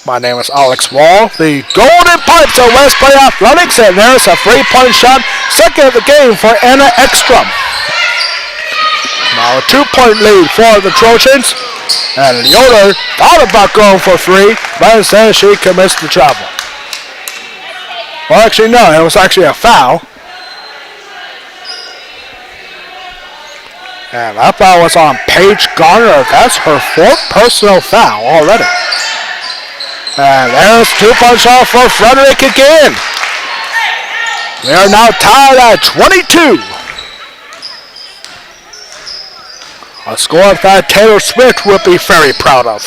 My name is Alex Wall. The Golden Pipes of West Prairie Athletics, and there's a 3-point shot. Second of the game for Anna Ekstrom. Now a 2-point lead for the Trojans. And Yoder thought about going for 3, but instead she commits the travel. Well, actually, no, it was actually a foul. And that foul was on Paige Garner. That's her 4th personal foul already. And there's 2-point shot for Frederick again. They are now tied at 22. A score that Taylor Smith will be very proud of.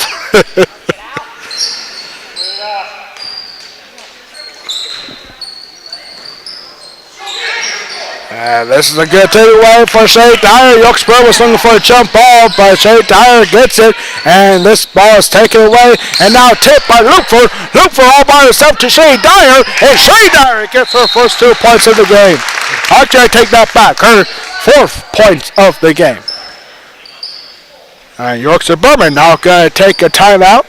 And this is a good takeaway for Shay Dyer. Yorksburg was looking for a jump ball, but Shay Dyer gets it, and this ball is taken away, and now tipped by Lukeford. Lukeford all by herself to Shay Dyer, and Shay Dyer gets her first 2 points of the game. Actually, I take that back. Her 4th point of the game. And York Suburban now going to take a timeout.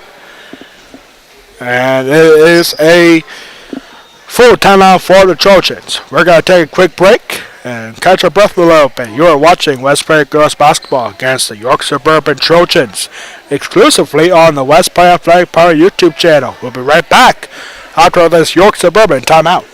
And it is a Full timeout for the Trojans. We're going to take a quick break and catch our breath a little bit. You are watching West Prairie Girls Basketball against the York Suburban Trojans exclusively on the West Prairie Athletic Power YouTube channel. We'll be right back after this York Suburban timeout.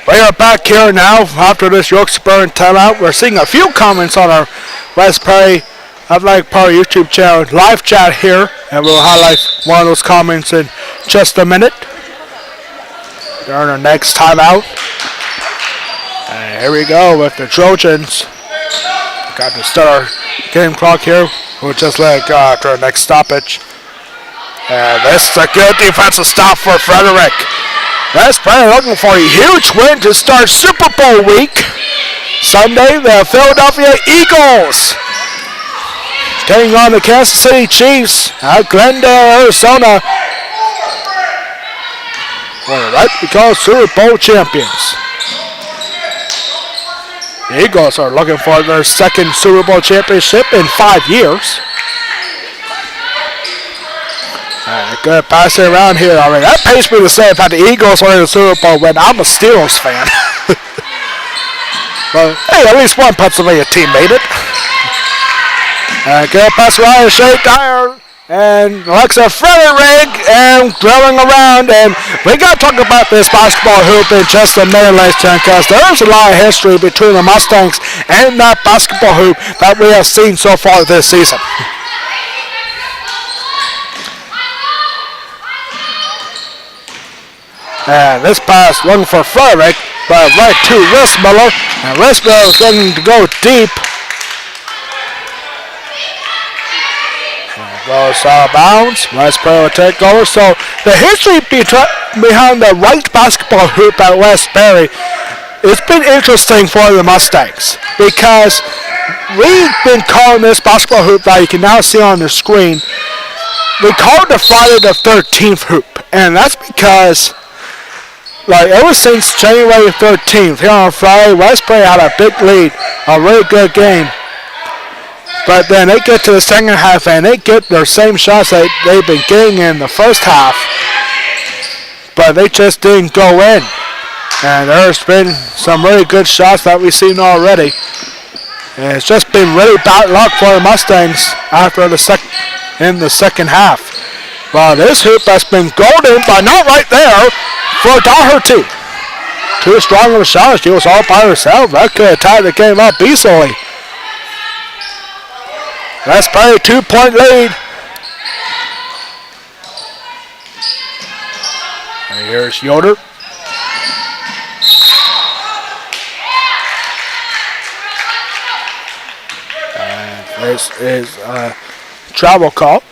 We are back here now after this York Suburban timeout. We're seeing a few comments on our West Prairie Athletic Power YouTube channel live chat here, and we'll highlight one of those comments in just a minute during our next timeout. And here we go with the Trojans. Got to start our game clock here. We'll just let it go after our next stoppage. And this is a good defensive stop for Frederick. West Prairie looking for a huge win to start Super Bowl week. Sunday, the Philadelphia Eagles taking on the Kansas City Chiefs at Glendale, Arizona. Well, right, because Super Bowl champions. The Eagles are looking for their second Super Bowl championship in 5 years. And a good passing around here. I mean, that pays me to say about the Eagles winning the Super Bowl when I'm a Steelers fan. But hey, at least one Pennsylvania team made it. And good pass around Shay Dyer and Alexa Frederick and drilling around. And we got to talk about this basketball hoop in just a minute, ladies and gentlemen, because there's a lot of history between the Mustangs and that basketball hoop that we have seen so far this season. And this pass looking for Frederick, but right to Rissmiller. And Rissmiller is looking to go deep. And goes out of bounds. West Prairie will take over. So the history behind the right basketball hoop at West Prairie, it's been interesting for the Mustangs because we've been calling this basketball hoop that you can now see on the screen. We call it the Friday the 13th hoop. And that's because like ever since January 13th, here on Friday, West Prairie had a big lead, a really good game. But then they get to the second half and they get their same shots that they've been getting in the first half. But they just didn't go in. And there's been some really good shots that we've seen already. And it's just been really bad luck for the Mustangs after in the second half. Well, this hoop has been golden, but not right there for Doherty. Too strong of a shot. She was all by herself. That could have tied the game up easily. That's probably a 2-point lead. And here's Yoder. And this is a travel call.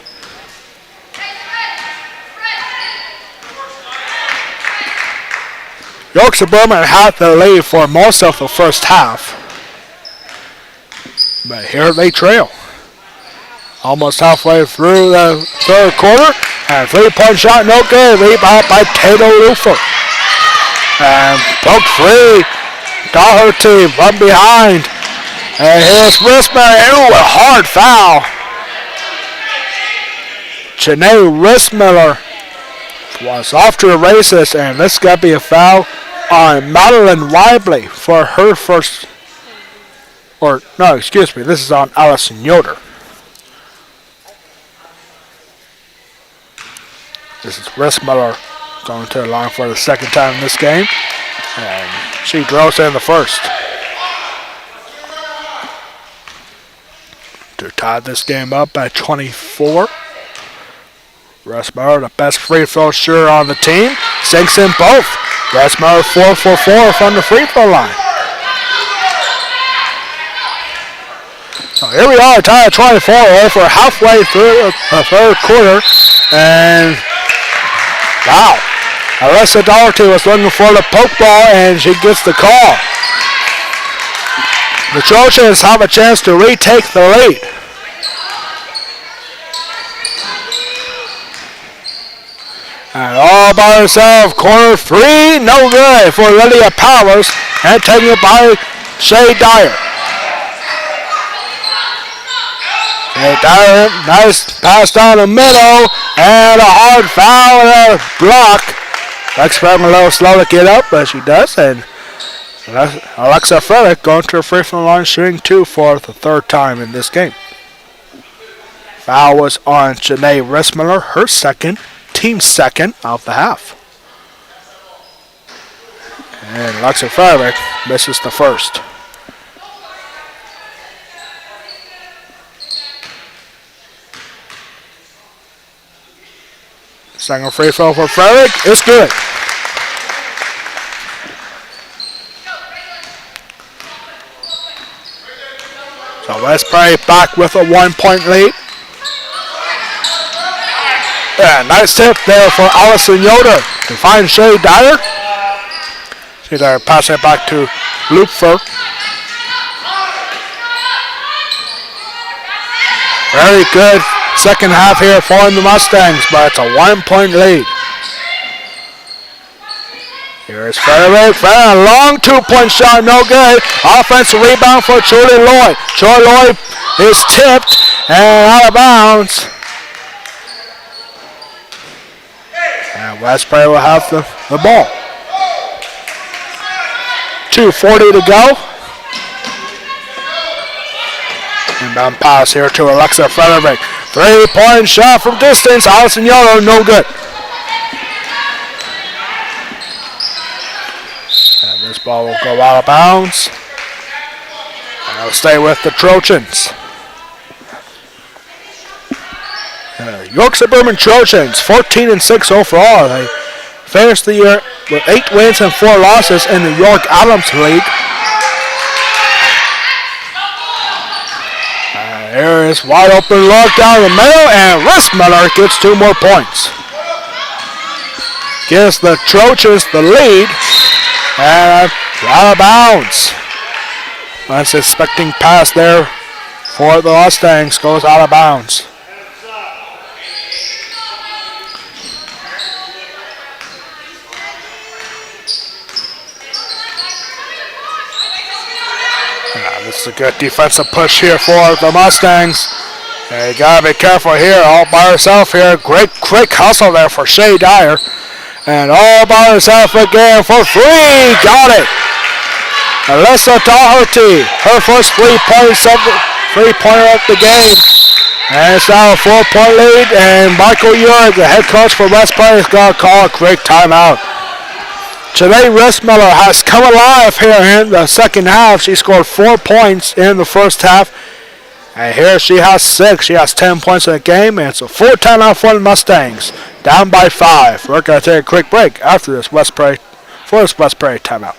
York Suburban had the lead for most of the first half. But here they trail. Almost halfway through the third quarter. And 3-point shot, no good. Rebound by Tato Lufer. And poked free. Doherty from behind. And here's Rissmiller. Ooh, a hard foul. Janae Rissmiller was off to the races. And this got to be a foul on Madeline Webley for her first, or no, excuse me, this is on Allison Yoder. This is Rissmiller going to the line for the second time in this game, and she drills in the first to tie this game up at 24. Rissmiller, the best free throw shooter on the team, sinks in both. Rissmiller 4 for 4 from the free throw line. So here we are, tied at 24 over halfway through the third quarter. And wow, Alyssa Doherty was looking for the poke ball, and she gets the call. The Trojans have a chance to retake the lead. And all by herself, corner three, no good for Lydia Powers, and taken it by Shay Dyer. Shay Dyer, nice pass down the middle, and a hard foul and a block. Alexa Frederick a little slow to get up, but she does, and Alexa Frederick going to her free throw line, shooting 2 for the third time in this game. Foul was on Janae Rissmiller, her second, team second of the half. And Alexa Frederick misses the first. Second free throw for Frederick is good. So West Prairie back with a 1-point lead. Yeah, nice tip there for Allison Yoder to find Shay Dyer. Shay Dyer passing it back to Lupfer. Very good second half here for the Mustangs, but it's a 1-point lead. Here's Frederick. A long 2-point shot, no good. Offensive rebound for Julie Lloyd. Julie Lloyd is tipped and out of bounds. And West Prairie will have the ball. 2:40 to go. Inbound pass here to Alexa Frederick. 3-point shot from distance. Allison Yoder, no good. And this ball will go out of bounds. And it'll stay with the Trojans. York Suburban Trojans, 14-6 overall. They finished the year with 8 wins and 4 losses in the York Adams League. There is wide open look down the middle, and Rissmiller gets 2 more points. Gives the Trojans the lead, and out of bounds. Nice expecting pass there for the Mustangs, goes out of bounds. This is a good defensive push here for the Mustangs. And you gotta be careful here, all by herself here. Great hustle there for Shay Dyer. And all by herself again for 3. Got it. Alyssa Doherty, her first 3-pointer of the game. And it's now a 4-point lead. And Michael Urick, the head coach for West Prairie, is gonna call a quick timeout. Janae Rissmiller has come alive here in the second half. She scored 4 points in the first half. And here she has 6. She has 10 points in the game. And it's a full timeout for the Mustangs. Down by 5. We're going to take a quick break after this West Prairie timeout.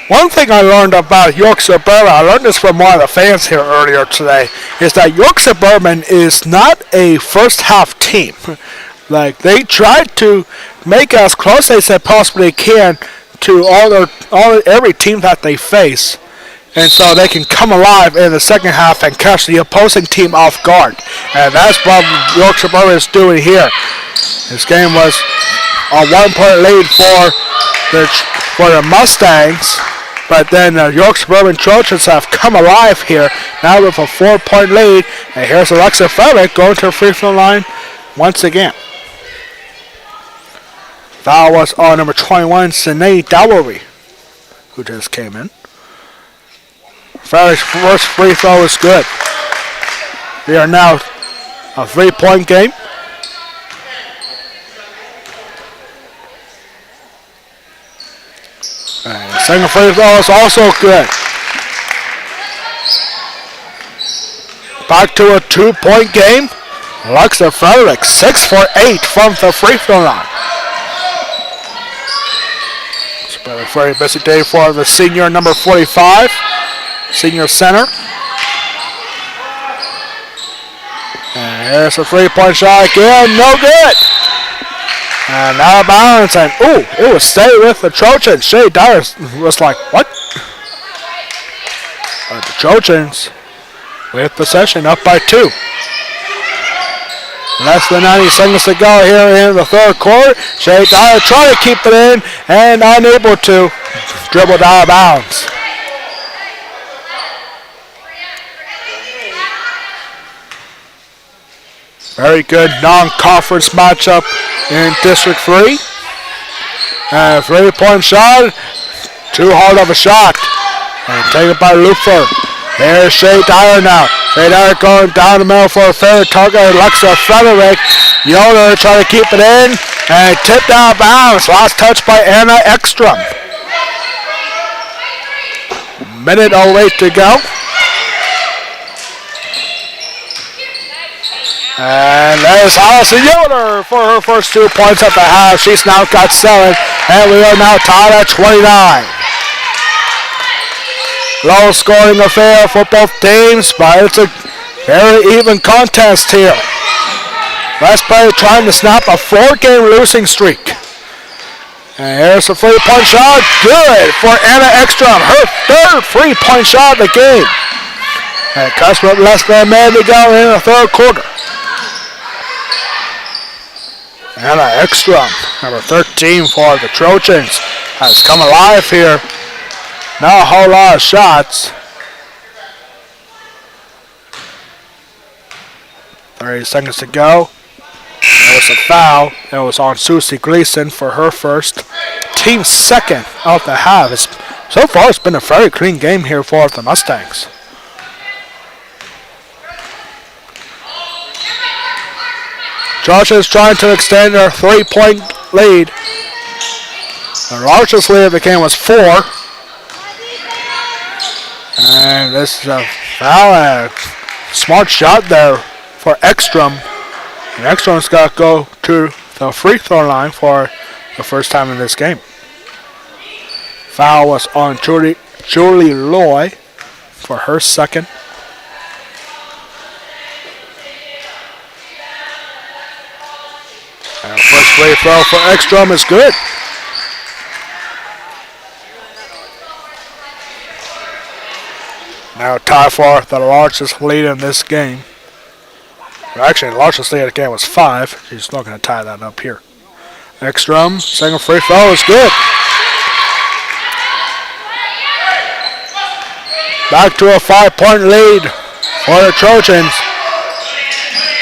One thing I learned about York Suburban, I learned this from one of the fans here earlier today, is that York Suburban is not a first half team. Like, they tried to make as close as they possibly can to every team that they face. And so they can come alive in the second half and catch the opposing team off guard. And that's what York Suburban is doing here. This game was a 1-point lead for the Mustangs. But then the York Suburban Trojans have come alive here, now with a 4-point lead. And here's Alexa Frederick going to her free throw line once again. Foul was on number 21, Sinead Dowry, who just came in. Frederick's first free throw is good. We are now a 3-point game. And second free throw is also good. Back to a 2-point game. Alexa Frederick, 6 for 8 from the free throw line. It's been a very busy day for the senior number 45, senior center. And here's a 3-point shot again, no good. And now bounds, and it was stay with the Trojans. Shea Dyer was like, what? But the Trojans with possession, up by 2. Less than 90 seconds to go here in the third quarter. Shea Dyer trying to keep it in and unable to. Dribbled out of bounds. Very good non-conference matchup in District 3. And a 3-point shot. Too hard of a shot. And taken by Luther. There's Shea Dyer now. Shea Dyer going down the middle for a fair target. Alexa Frederick. Yoder trying to keep it in. And tipped out of bounds. Last touch by Anna Ekstrom. Minute 08 to go. And there's Allison Yoder for her first 2 points at the half. She's now got 7. And we are now tied at 29. Low scoring affair for both teams, but it's a very even contest here. West Bay trying to snap a 4-game losing streak. And here's a 3-point shot. Good for Anna Ekstrom. Her third 3-point shot of the game. And cuts with less than a minute to go in the third quarter. Anna Ekstrom, number 13 for the Trojans, has come alive here. Not a whole lot of shots. 30 seconds to go. There was a foul. It was on Susie Gleason for her first. Team second of the half. So far, it's been a very clean game here for the Mustangs. Georgia is trying to extend their 3-point lead. The largest lead of the game was 4. And this is a foul and a smart shot there for Ekstrom. And Ekstrom's got to go to the free throw line for the first time in this game. Foul was on Julie Loy for her second. And first free throw for Ekstrom is good. Now tied for the largest lead in this game. Well, actually, the largest lead of the game was 5. She's not going to tie that up here. Ekstrom, second free throw is good. Back to a 5-point lead for the Trojans.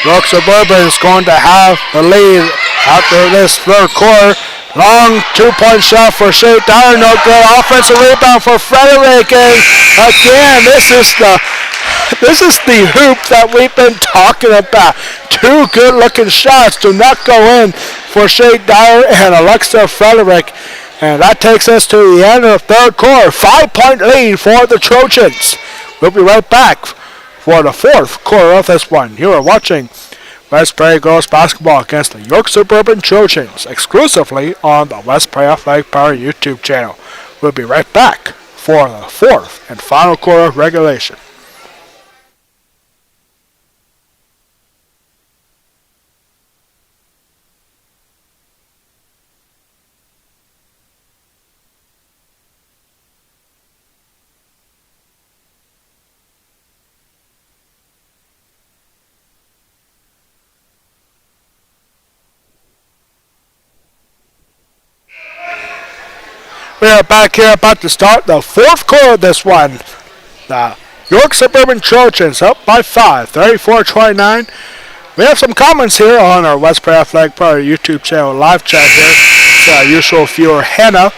York Suburban is going to have the lead after this third quarter. Long 2-point shot for Shea Dyer, no good. Offensive rebound for Frederick. And again, this is the hoop that we've been talking about. 2 good-looking shots do not go in for Shea Dyer and Alexa Frederick. And that takes us to the end of the third quarter. 5-point lead for the Trojans. We'll be right back for the fourth quarter of this one. You are watching West Prairie Girls Basketball against the York Suburban Trojans exclusively on the West Prairie Athletic Power YouTube channel. We'll be right back for the fourth and final quarter of regulation. We are back here about to start the fourth quarter of this one. The York Suburban Trojans up by 5, 34-29. We have some comments here on our West Prairie Athletic Power YouTube channel live chat here. It's our usual viewer, Hannah.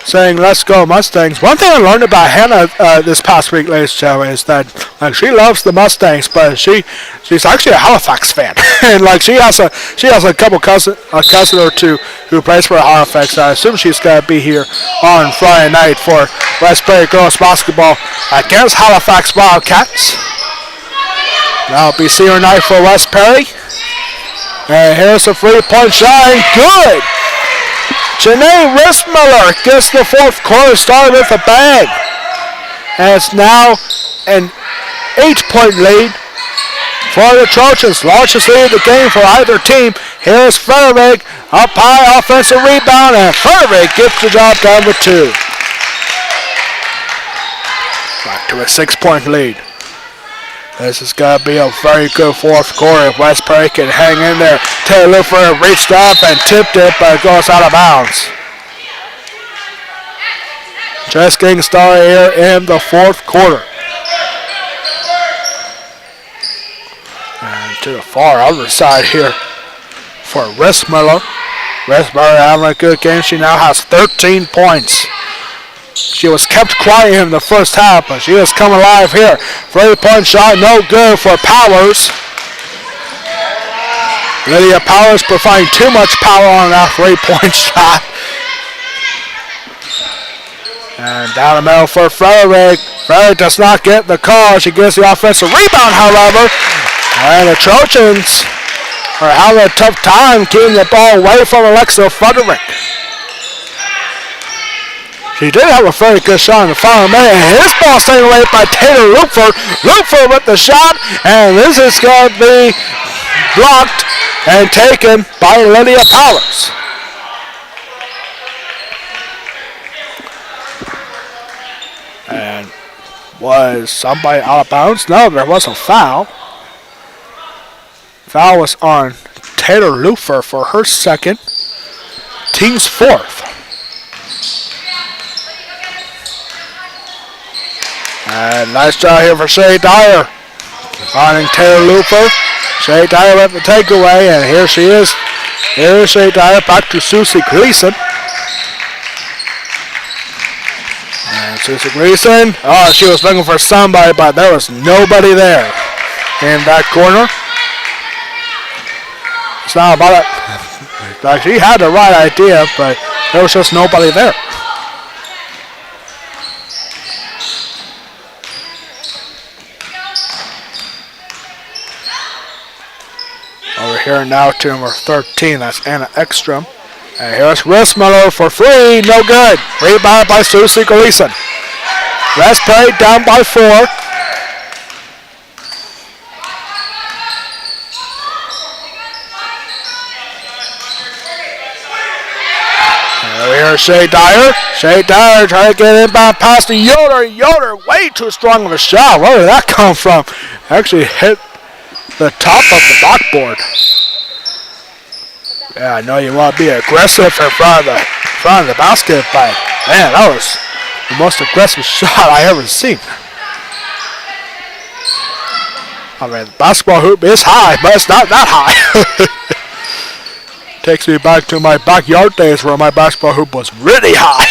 saying "Let's go Mustangs." One thing I learned about Hannah this past week, ladies and gentlemen, is that she loves the Mustangs, but she's actually a Halifax fan, and she has a cousin or two who plays for Halifax. I assume she's gonna be here on Friday night for West Prairie girls basketball against Halifax Wildcats. That'll be senior night for West Prairie. And here's a 3-point shot, and good! Janae Rissmiller gets the fourth quarter started with a bang. And it's now an 8-point lead for the Trojans. Largest lead of the game for either team. Here's Frederick, up high, offensive rebound, and Frederick gets the job done with 2. Back to a 6-point lead. This is going to be a very good fourth quarter if West Prairie can hang in there. Taylor Luffer reached up and tipped it, but it goes out of bounds. Just getting started here in the fourth quarter. And to the far other side here for Rissmiller. Rissmiller having a good game. She now has 13 points. She was kept quiet in the first half, but she has come alive here. 3-point shot, no good for Powers. Lydia Powers providing too much power on that 3-point shot. And down the middle for Frederick. Frederick does not get the call. She gets the offensive rebound, however. And the Trojans are having a tough time keeping the ball away from Alexa Frederick. She did have a very good shot in the final minute, and his ball taken away by Taylor Lupfer. Lupfer with the shot, and this is going to be blocked and taken by Lydia Powers. And was somebody out of bounds? No, there was a foul. Foul was on Taylor Lupfer for her second, team's fourth. And nice job here for Shay Dyer. Finding Taylor Looper. Shay Dyer with the takeaway, and here she is. Here is Shay Dyer back to Susie Gleason. And Susie Gleason, she was looking for somebody, but there was nobody there in that corner. It's not about it. Like, she had the right idea, but there was just nobody there. Over here now to number 13, that's Anna Ekstrom. And here's Rissmiller for 3, no good. Rebounded by Susie Gleason. West Prairie down by 4. And over here Shay Dyer. Shay Dyer trying to get inbound past the Yoder. Yoder way too strong of a shot. Where did that come from? Actually hit the top of the backboard. Yeah, I know you want to be aggressive in front of the basket, but man, that was the most aggressive shot I ever seen. I mean, the basketball hoop is high, but it's not that high. Takes me back to my backyard days where my basketball hoop was really high.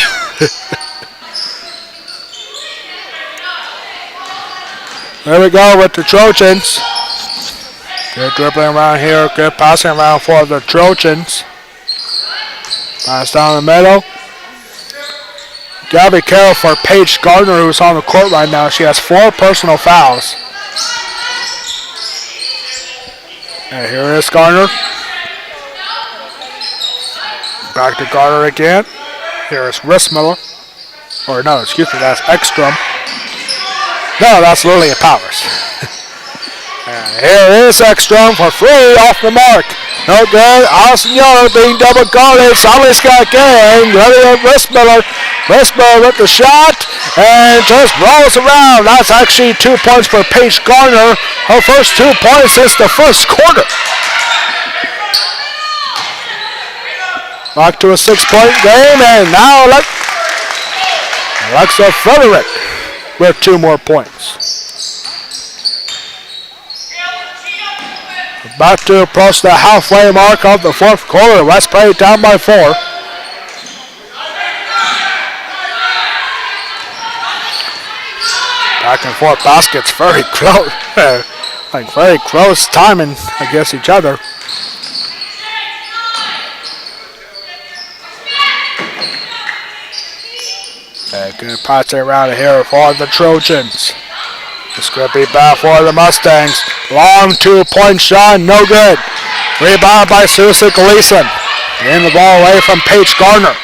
There we go with the Trojans. Good dribbling around here, good passing around for the Trojans. Pass down the middle. Gotta be careful for Paige Gardner, who's on the court right now. She has 4 personal fouls. And here is Gardner. Back to Gardner again. Here is Rissmiller. Or no, excuse me, that's Ekstrom. No, that's Lillian Powers. And here is Ekstrom for 3 off the mark. No good. Allison Yoder being double guarded. Somebody's got game. Lillian Rissmiller. Rissmiller with the shot and just rolls around. That's actually 2 points for Paige Gardner. Her first 2 points since the first quarter. Back to a 6-point game, and now Alexa Frederick with 2 more points. About to approach the halfway mark of the fourth quarter. West Prairie down by 4. Back and forth baskets, very close. Like very close timing against each other. Good passing around here for the Trojans. It's going to be bad for the Mustangs. Long 2-point shot, no good. Rebound by Susan Gleason. Getting the ball away from Paige Gardner.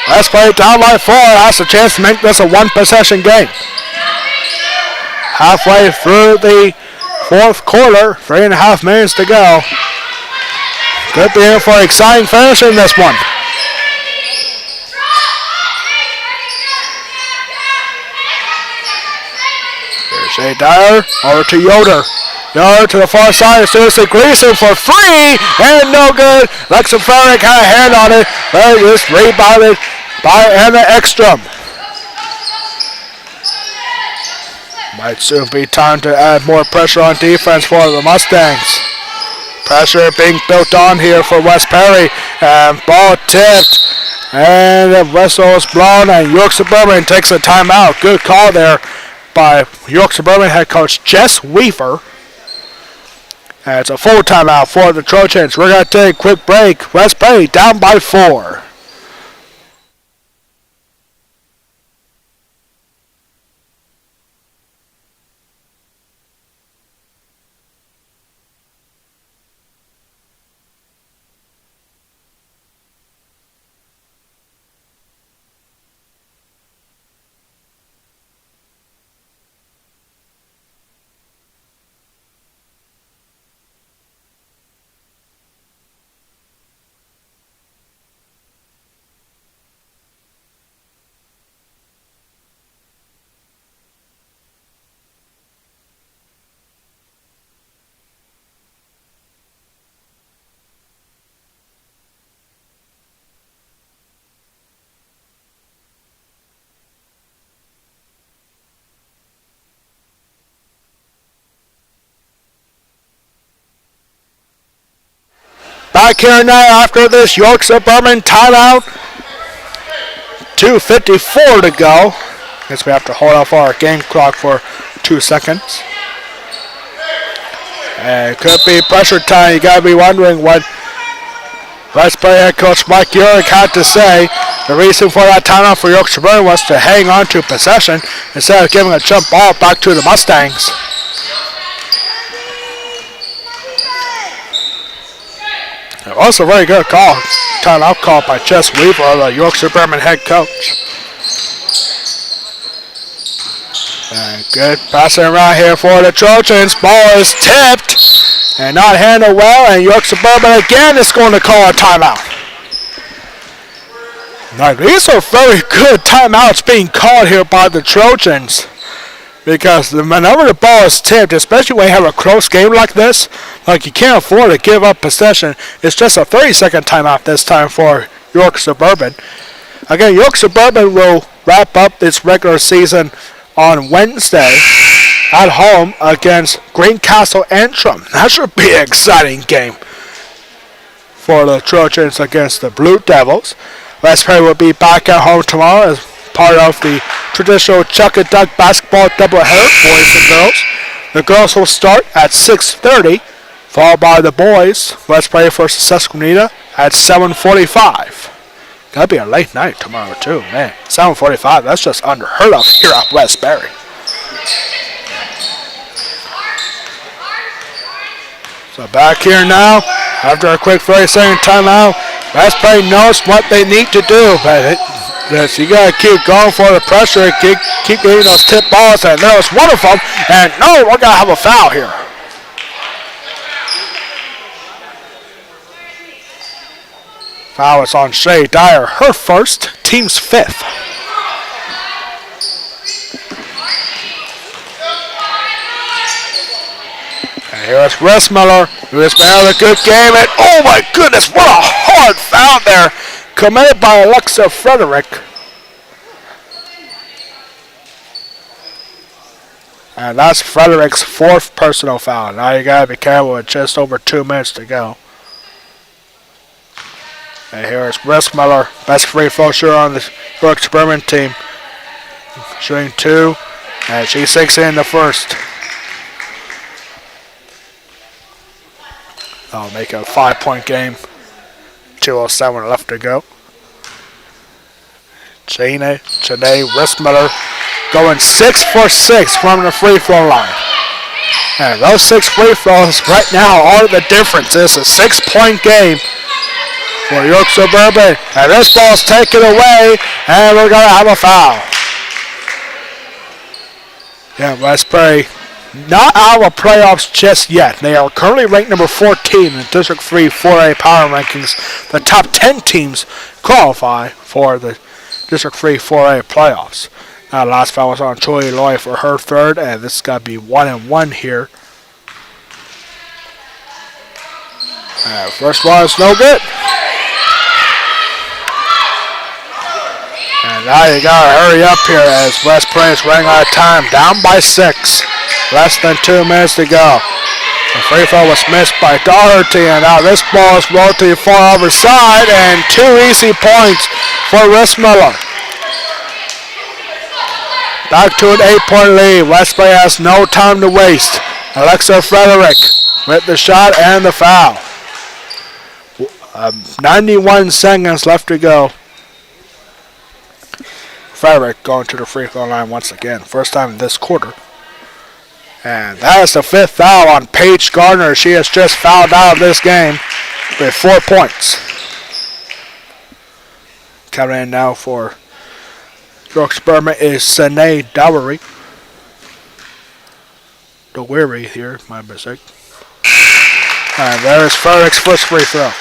Let's play down by 4. Has a chance to make this a one-possession game. Halfway through the fourth quarter, 3.5 minutes to go. Could be in for an exciting finish in this one. Here's Shea Dyer over to Yoder. Yoder to the far side. Seriously Gleason for 3 and no good. Lexa Farrick had a hand on it, but just rebounded by Anna Ekstrom. Might soon be time to add more pressure on defense for the Mustangs. Pressure being built on here for West Perry. And ball tipped. And the whistle is blown and York Suburban takes a timeout. Good call there by York Suburban head coach Jess Weaver. And it's a full timeout for the Trojans. We're going to take a quick break. West Perry down by 4. Back here now after this York Suburban timeout. 2:54 to go. Guess we have to hold off our game clock for 2 seconds. And it could be pressure time. You got to be wondering what Vice President head coach Mike Urick had to say. The reason for that timeout for York Suburban was to hang on to possession instead of giving a jump ball back to the Mustangs. Also a very good call, timeout call by Jess Weaver, the York Suburban head coach. And good passing around here for the Trojans. Ball is tipped and not handled well, and York Suburban again is going to call a timeout. Now these are very good timeouts being called here by the Trojans. Because whenever the ball is tipped, especially when you have a close game like this, like you can't afford to give up possession, it's just a 30-second timeout this time for York Suburban. Again, York Suburban will wrap up its regular season on Wednesday at home against Greencastle Antrim. That should be an exciting game for the Trojans against the Blue Devils. West Perry will be back at home tomorrow as part of the traditional Chuck and Duck basketball doubleheader, boys and girls. The girls will start at 6:30, followed by the boys. West Perry versus Susquehanna at 7:45. Gonna be a late night tomorrow too, man. 7:45, that's just unheard of here at West Perry. So back here now, after a quick 30-second timeout, West Perry knows what they need to do, but yes, you gotta keep going for the pressure, keep getting those tip balls, and there was one of them, and no, we're gonna have a foul here. Foul is on Shea Dyer, her first, team's 5th. And here's Rissmiller, who has been having a good game, and oh my goodness, what a hard foul there, committed by Alexa Frederick. And that's Frederick's 4th personal foul. Now you gotta be careful with just over 2 minutes to go. And here is Rissmiller, best free throw shooter on the York Suburban team. shooting 2, and she sinks in the first. That'll make it a 5-point game. 2:07 left to go. Janae Rissmiller going 6 for 6 from the free throw line. And those 6 free throws right now are the difference. It's a 6-point game for York Suburban. And this ball's taken away, and we're going to have a foul. Yeah, West Prairie not out of playoffs just yet. They are currently ranked number 14 in District 3 4A power rankings. The top 10 teams qualify for the District 3 4A playoffs. Last foul was on Troy Loy for her third, and this has got to be 1-1 here. First one is no good. And now you got to hurry up here as West Prairie is running out of time. Down by 6. Less than 2 minutes to go. The free throw was missed by Doherty, and now this ball is rolled to the far other side, and 2 easy points for Rissmiller. Back to an 8-point lead. West Prairie has no time to waste. Alexa Frederick with the shot and the foul. 91 seconds left to go. Frederick going to the free throw line once again. First time in this quarter. And that is the 5th foul on Paige Gardner. She has just fouled out of this game with 4 points. Coming in now for York Suburban is Sine Dowry. Dowry here, my mistake. And there is Frederick's first free throw.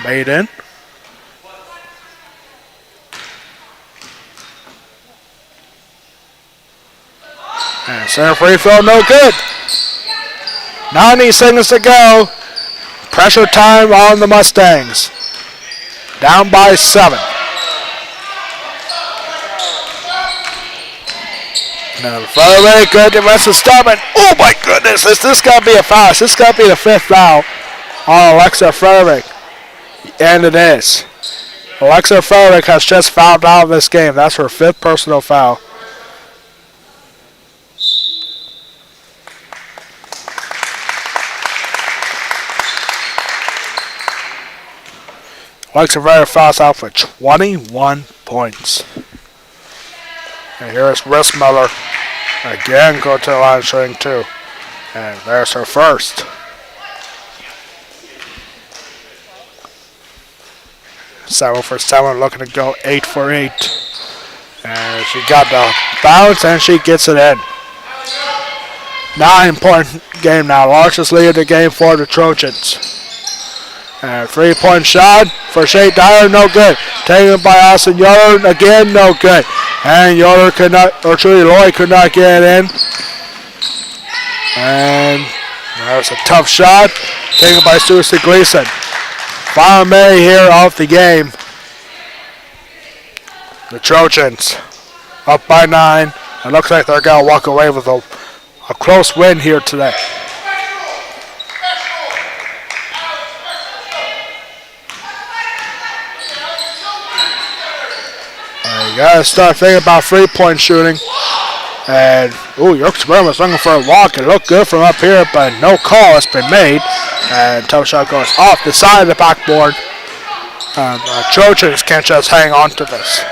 Made in. And center free throw, no good. 90 seconds to go. Pressure time on the Mustangs. Down by 7. Now Frederick, good defensive stop, and oh my goodness, this got to be a foul. This got to be the 5th foul on Alexa Frederick. And it is. Alexa Frederick has just fouled out of this game. That's her 5th personal foul. Alexa Frederick fouls out for 21 points. And here's Rissmiller. Again, go to the line shooting 2. And there's her first. Seven for 7, looking to go 8 for 8. And she got the bounce and she gets it in. 9-point game now, largest lead of the game for the Trojans. And 3-point shot for Shea Dyer, no good. Taken by Austin Yoder, again, no good. And Yoder could not, or Trudy Lloyd could not get it in. And there's a tough shot taken by Susie Gleason. Final minute here off the game. The Trojans up by 9. It looks like they're going to walk away with a close win here today. You got to start thinking about 3-point shooting. And, York Suburban was looking for a walk. It looked good from up here, but no call has been made. And tough shot goes off the side of the backboard. Trojans can't just hang on to this.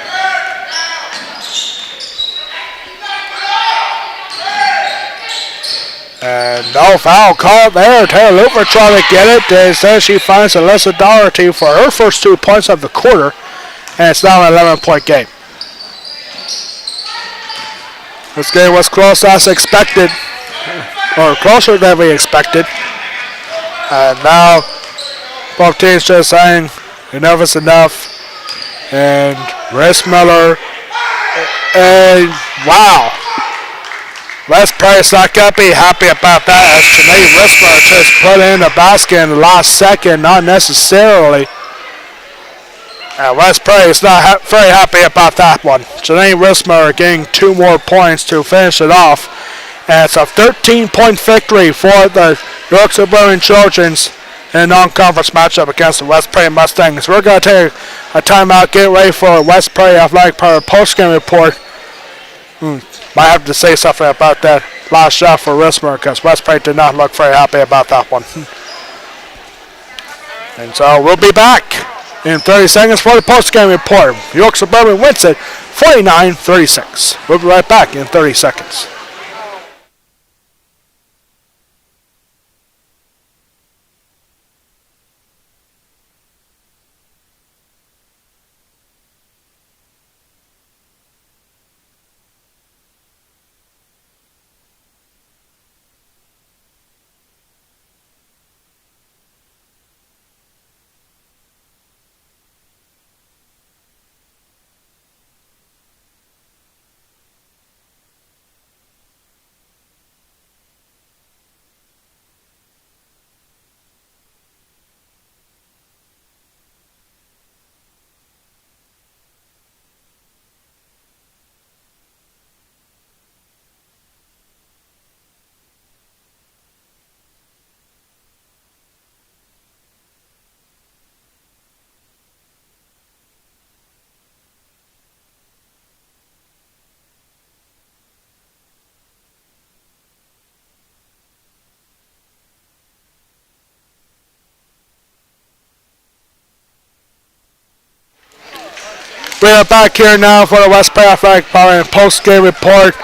And no foul call there. Taylor Looper trying to get it. Instead, she finds Alyssa Doherty for her first 2 points of the quarter. And it's now an 11-point game. This game was close as expected, or closer than we expected. And now both teams just saying enough is enough. And Rissmiller, and wow. West Price not going to be happy about that as Janae Rissmiller just put in a basket in the last second, not necessarily. And West Prairie is not very happy about that one. Janae Rissmiller getting 2 more points to finish it off. And it's a 13-point victory for the York Suburban Trojans in a non-conference matchup against the West Prairie Mustangs. We're going to take a timeout, get ready for West Prairie Athletic Power post-game report. Might have to say something about that last shot for Rismer because West Prairie did not look very happy about that one. And so we'll be back in 30 seconds for the post-game report. York Suburban wins it 49-36. We'll be right back in 30 seconds. We are back here now for the West Prairie Athletic Department post-game report.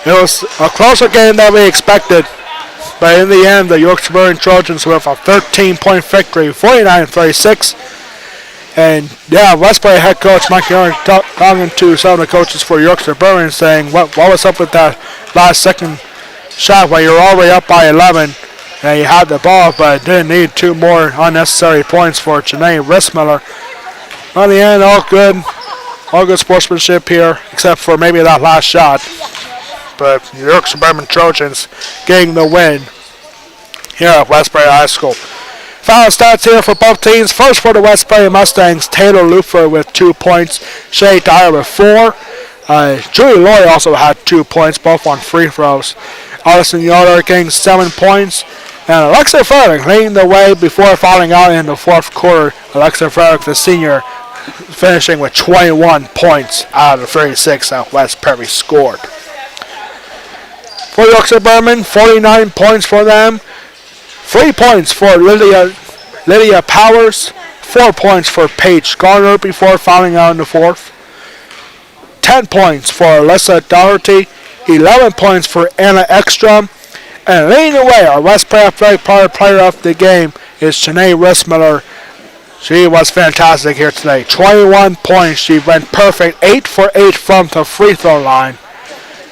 It was a closer game than we expected, but in the end, the York Suburban Trojans with a 13-point victory, 49-36. And yeah, West Prairie head coach Mike Young talking to some of the coaches for York Suburban, saying what was up with that last second shot when you were already up by 11 and you had the ball, but didn't need two more unnecessary points for Janae Rissmiller. On the end, all good. All good sportsmanship here, except for maybe that last shot. But York Suburban Trojans getting the win here at West Prairie High School. Final stats here for both teams. First for the West Prairie Mustangs, Taylor Lufer with 2 points, Shay Dyer with 4. Julie Loy also had 2 points, both on free throws. Allison Yoder getting 7 points. And Alexa Frederick leading the way before falling out in the fourth quarter. Alexa Frederick, the senior, finishing with 21 points out of the 36 that West Prairie scored. For York Suburban, 49 points for them. 3 points for Lydia Powers. 4 points for Paige Garner before fouling out in the fourth. 10 points for Alyssa Doherty. 11 points for Anna Ekstrom. And leading the way, our West Prairie Athletic player of the game is Shanae Rissmiller. She was fantastic here today. 21 points. She went perfect. 8 for 8 from the free throw line.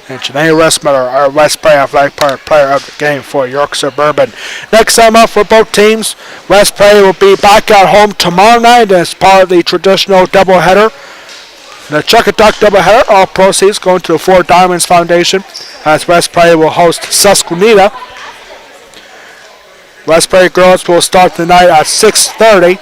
And Janae Rissmiller, our West Prairie Athletic player of the game for York Suburban. Next time up for both teams, West Prairie will be back at home tomorrow night as part of the traditional doubleheader. The Chuck-a-Duck doubleheader, all proceeds going to the Four Diamonds Foundation as West Prairie will host Susquehanna. West Prairie girls will start the night at 6:30.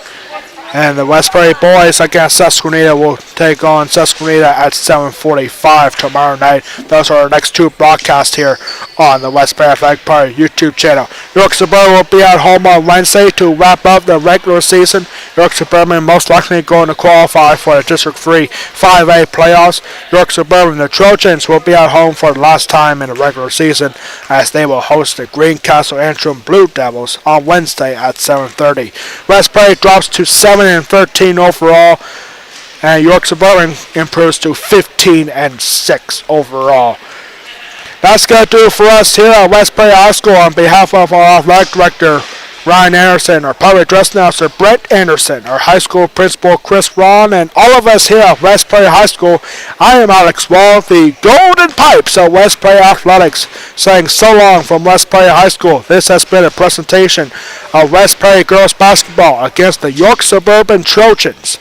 And the West Prairie boys against Susquehanna will take on Susquehanna at 7:45 tomorrow night. Those are our next two broadcasts here on the West Prairie Athletic Party YouTube channel. York Suburban will be at home on Wednesday to wrap up the regular season. York Suburban most likely going to qualify for the District 3 5A playoffs. York Suburban, the Trojans, will be at home for the last time in the regular season as they will host the Greencastle Antrim Blue Devils on Wednesday at 7:30. West Prairie drops to 7-13 overall, and York Suburban improves to 15-6 overall. That's going to do it for us here at West Prairie High School. On behalf of our athletic director, Ryan Anderson, our public address announcer, Brett Anderson, our high school principal, Chris Ron, and all of us here at West Prairie High School, I am Alex Wall, the Golden Pipes of West Prairie Athletics, saying so long from West Prairie High School. This has been a presentation of West Prairie girls basketball against the York Suburban Trojans,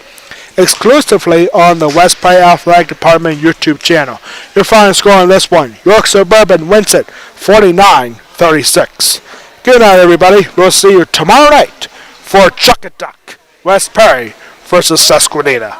exclusively on the West Prairie Athletic Department YouTube channel. Your final score on this one, York Suburban wins it 49-36. Good night, everybody. We'll see you tomorrow night for Chuck-a-Duck, West Prairie versus Susquehanna.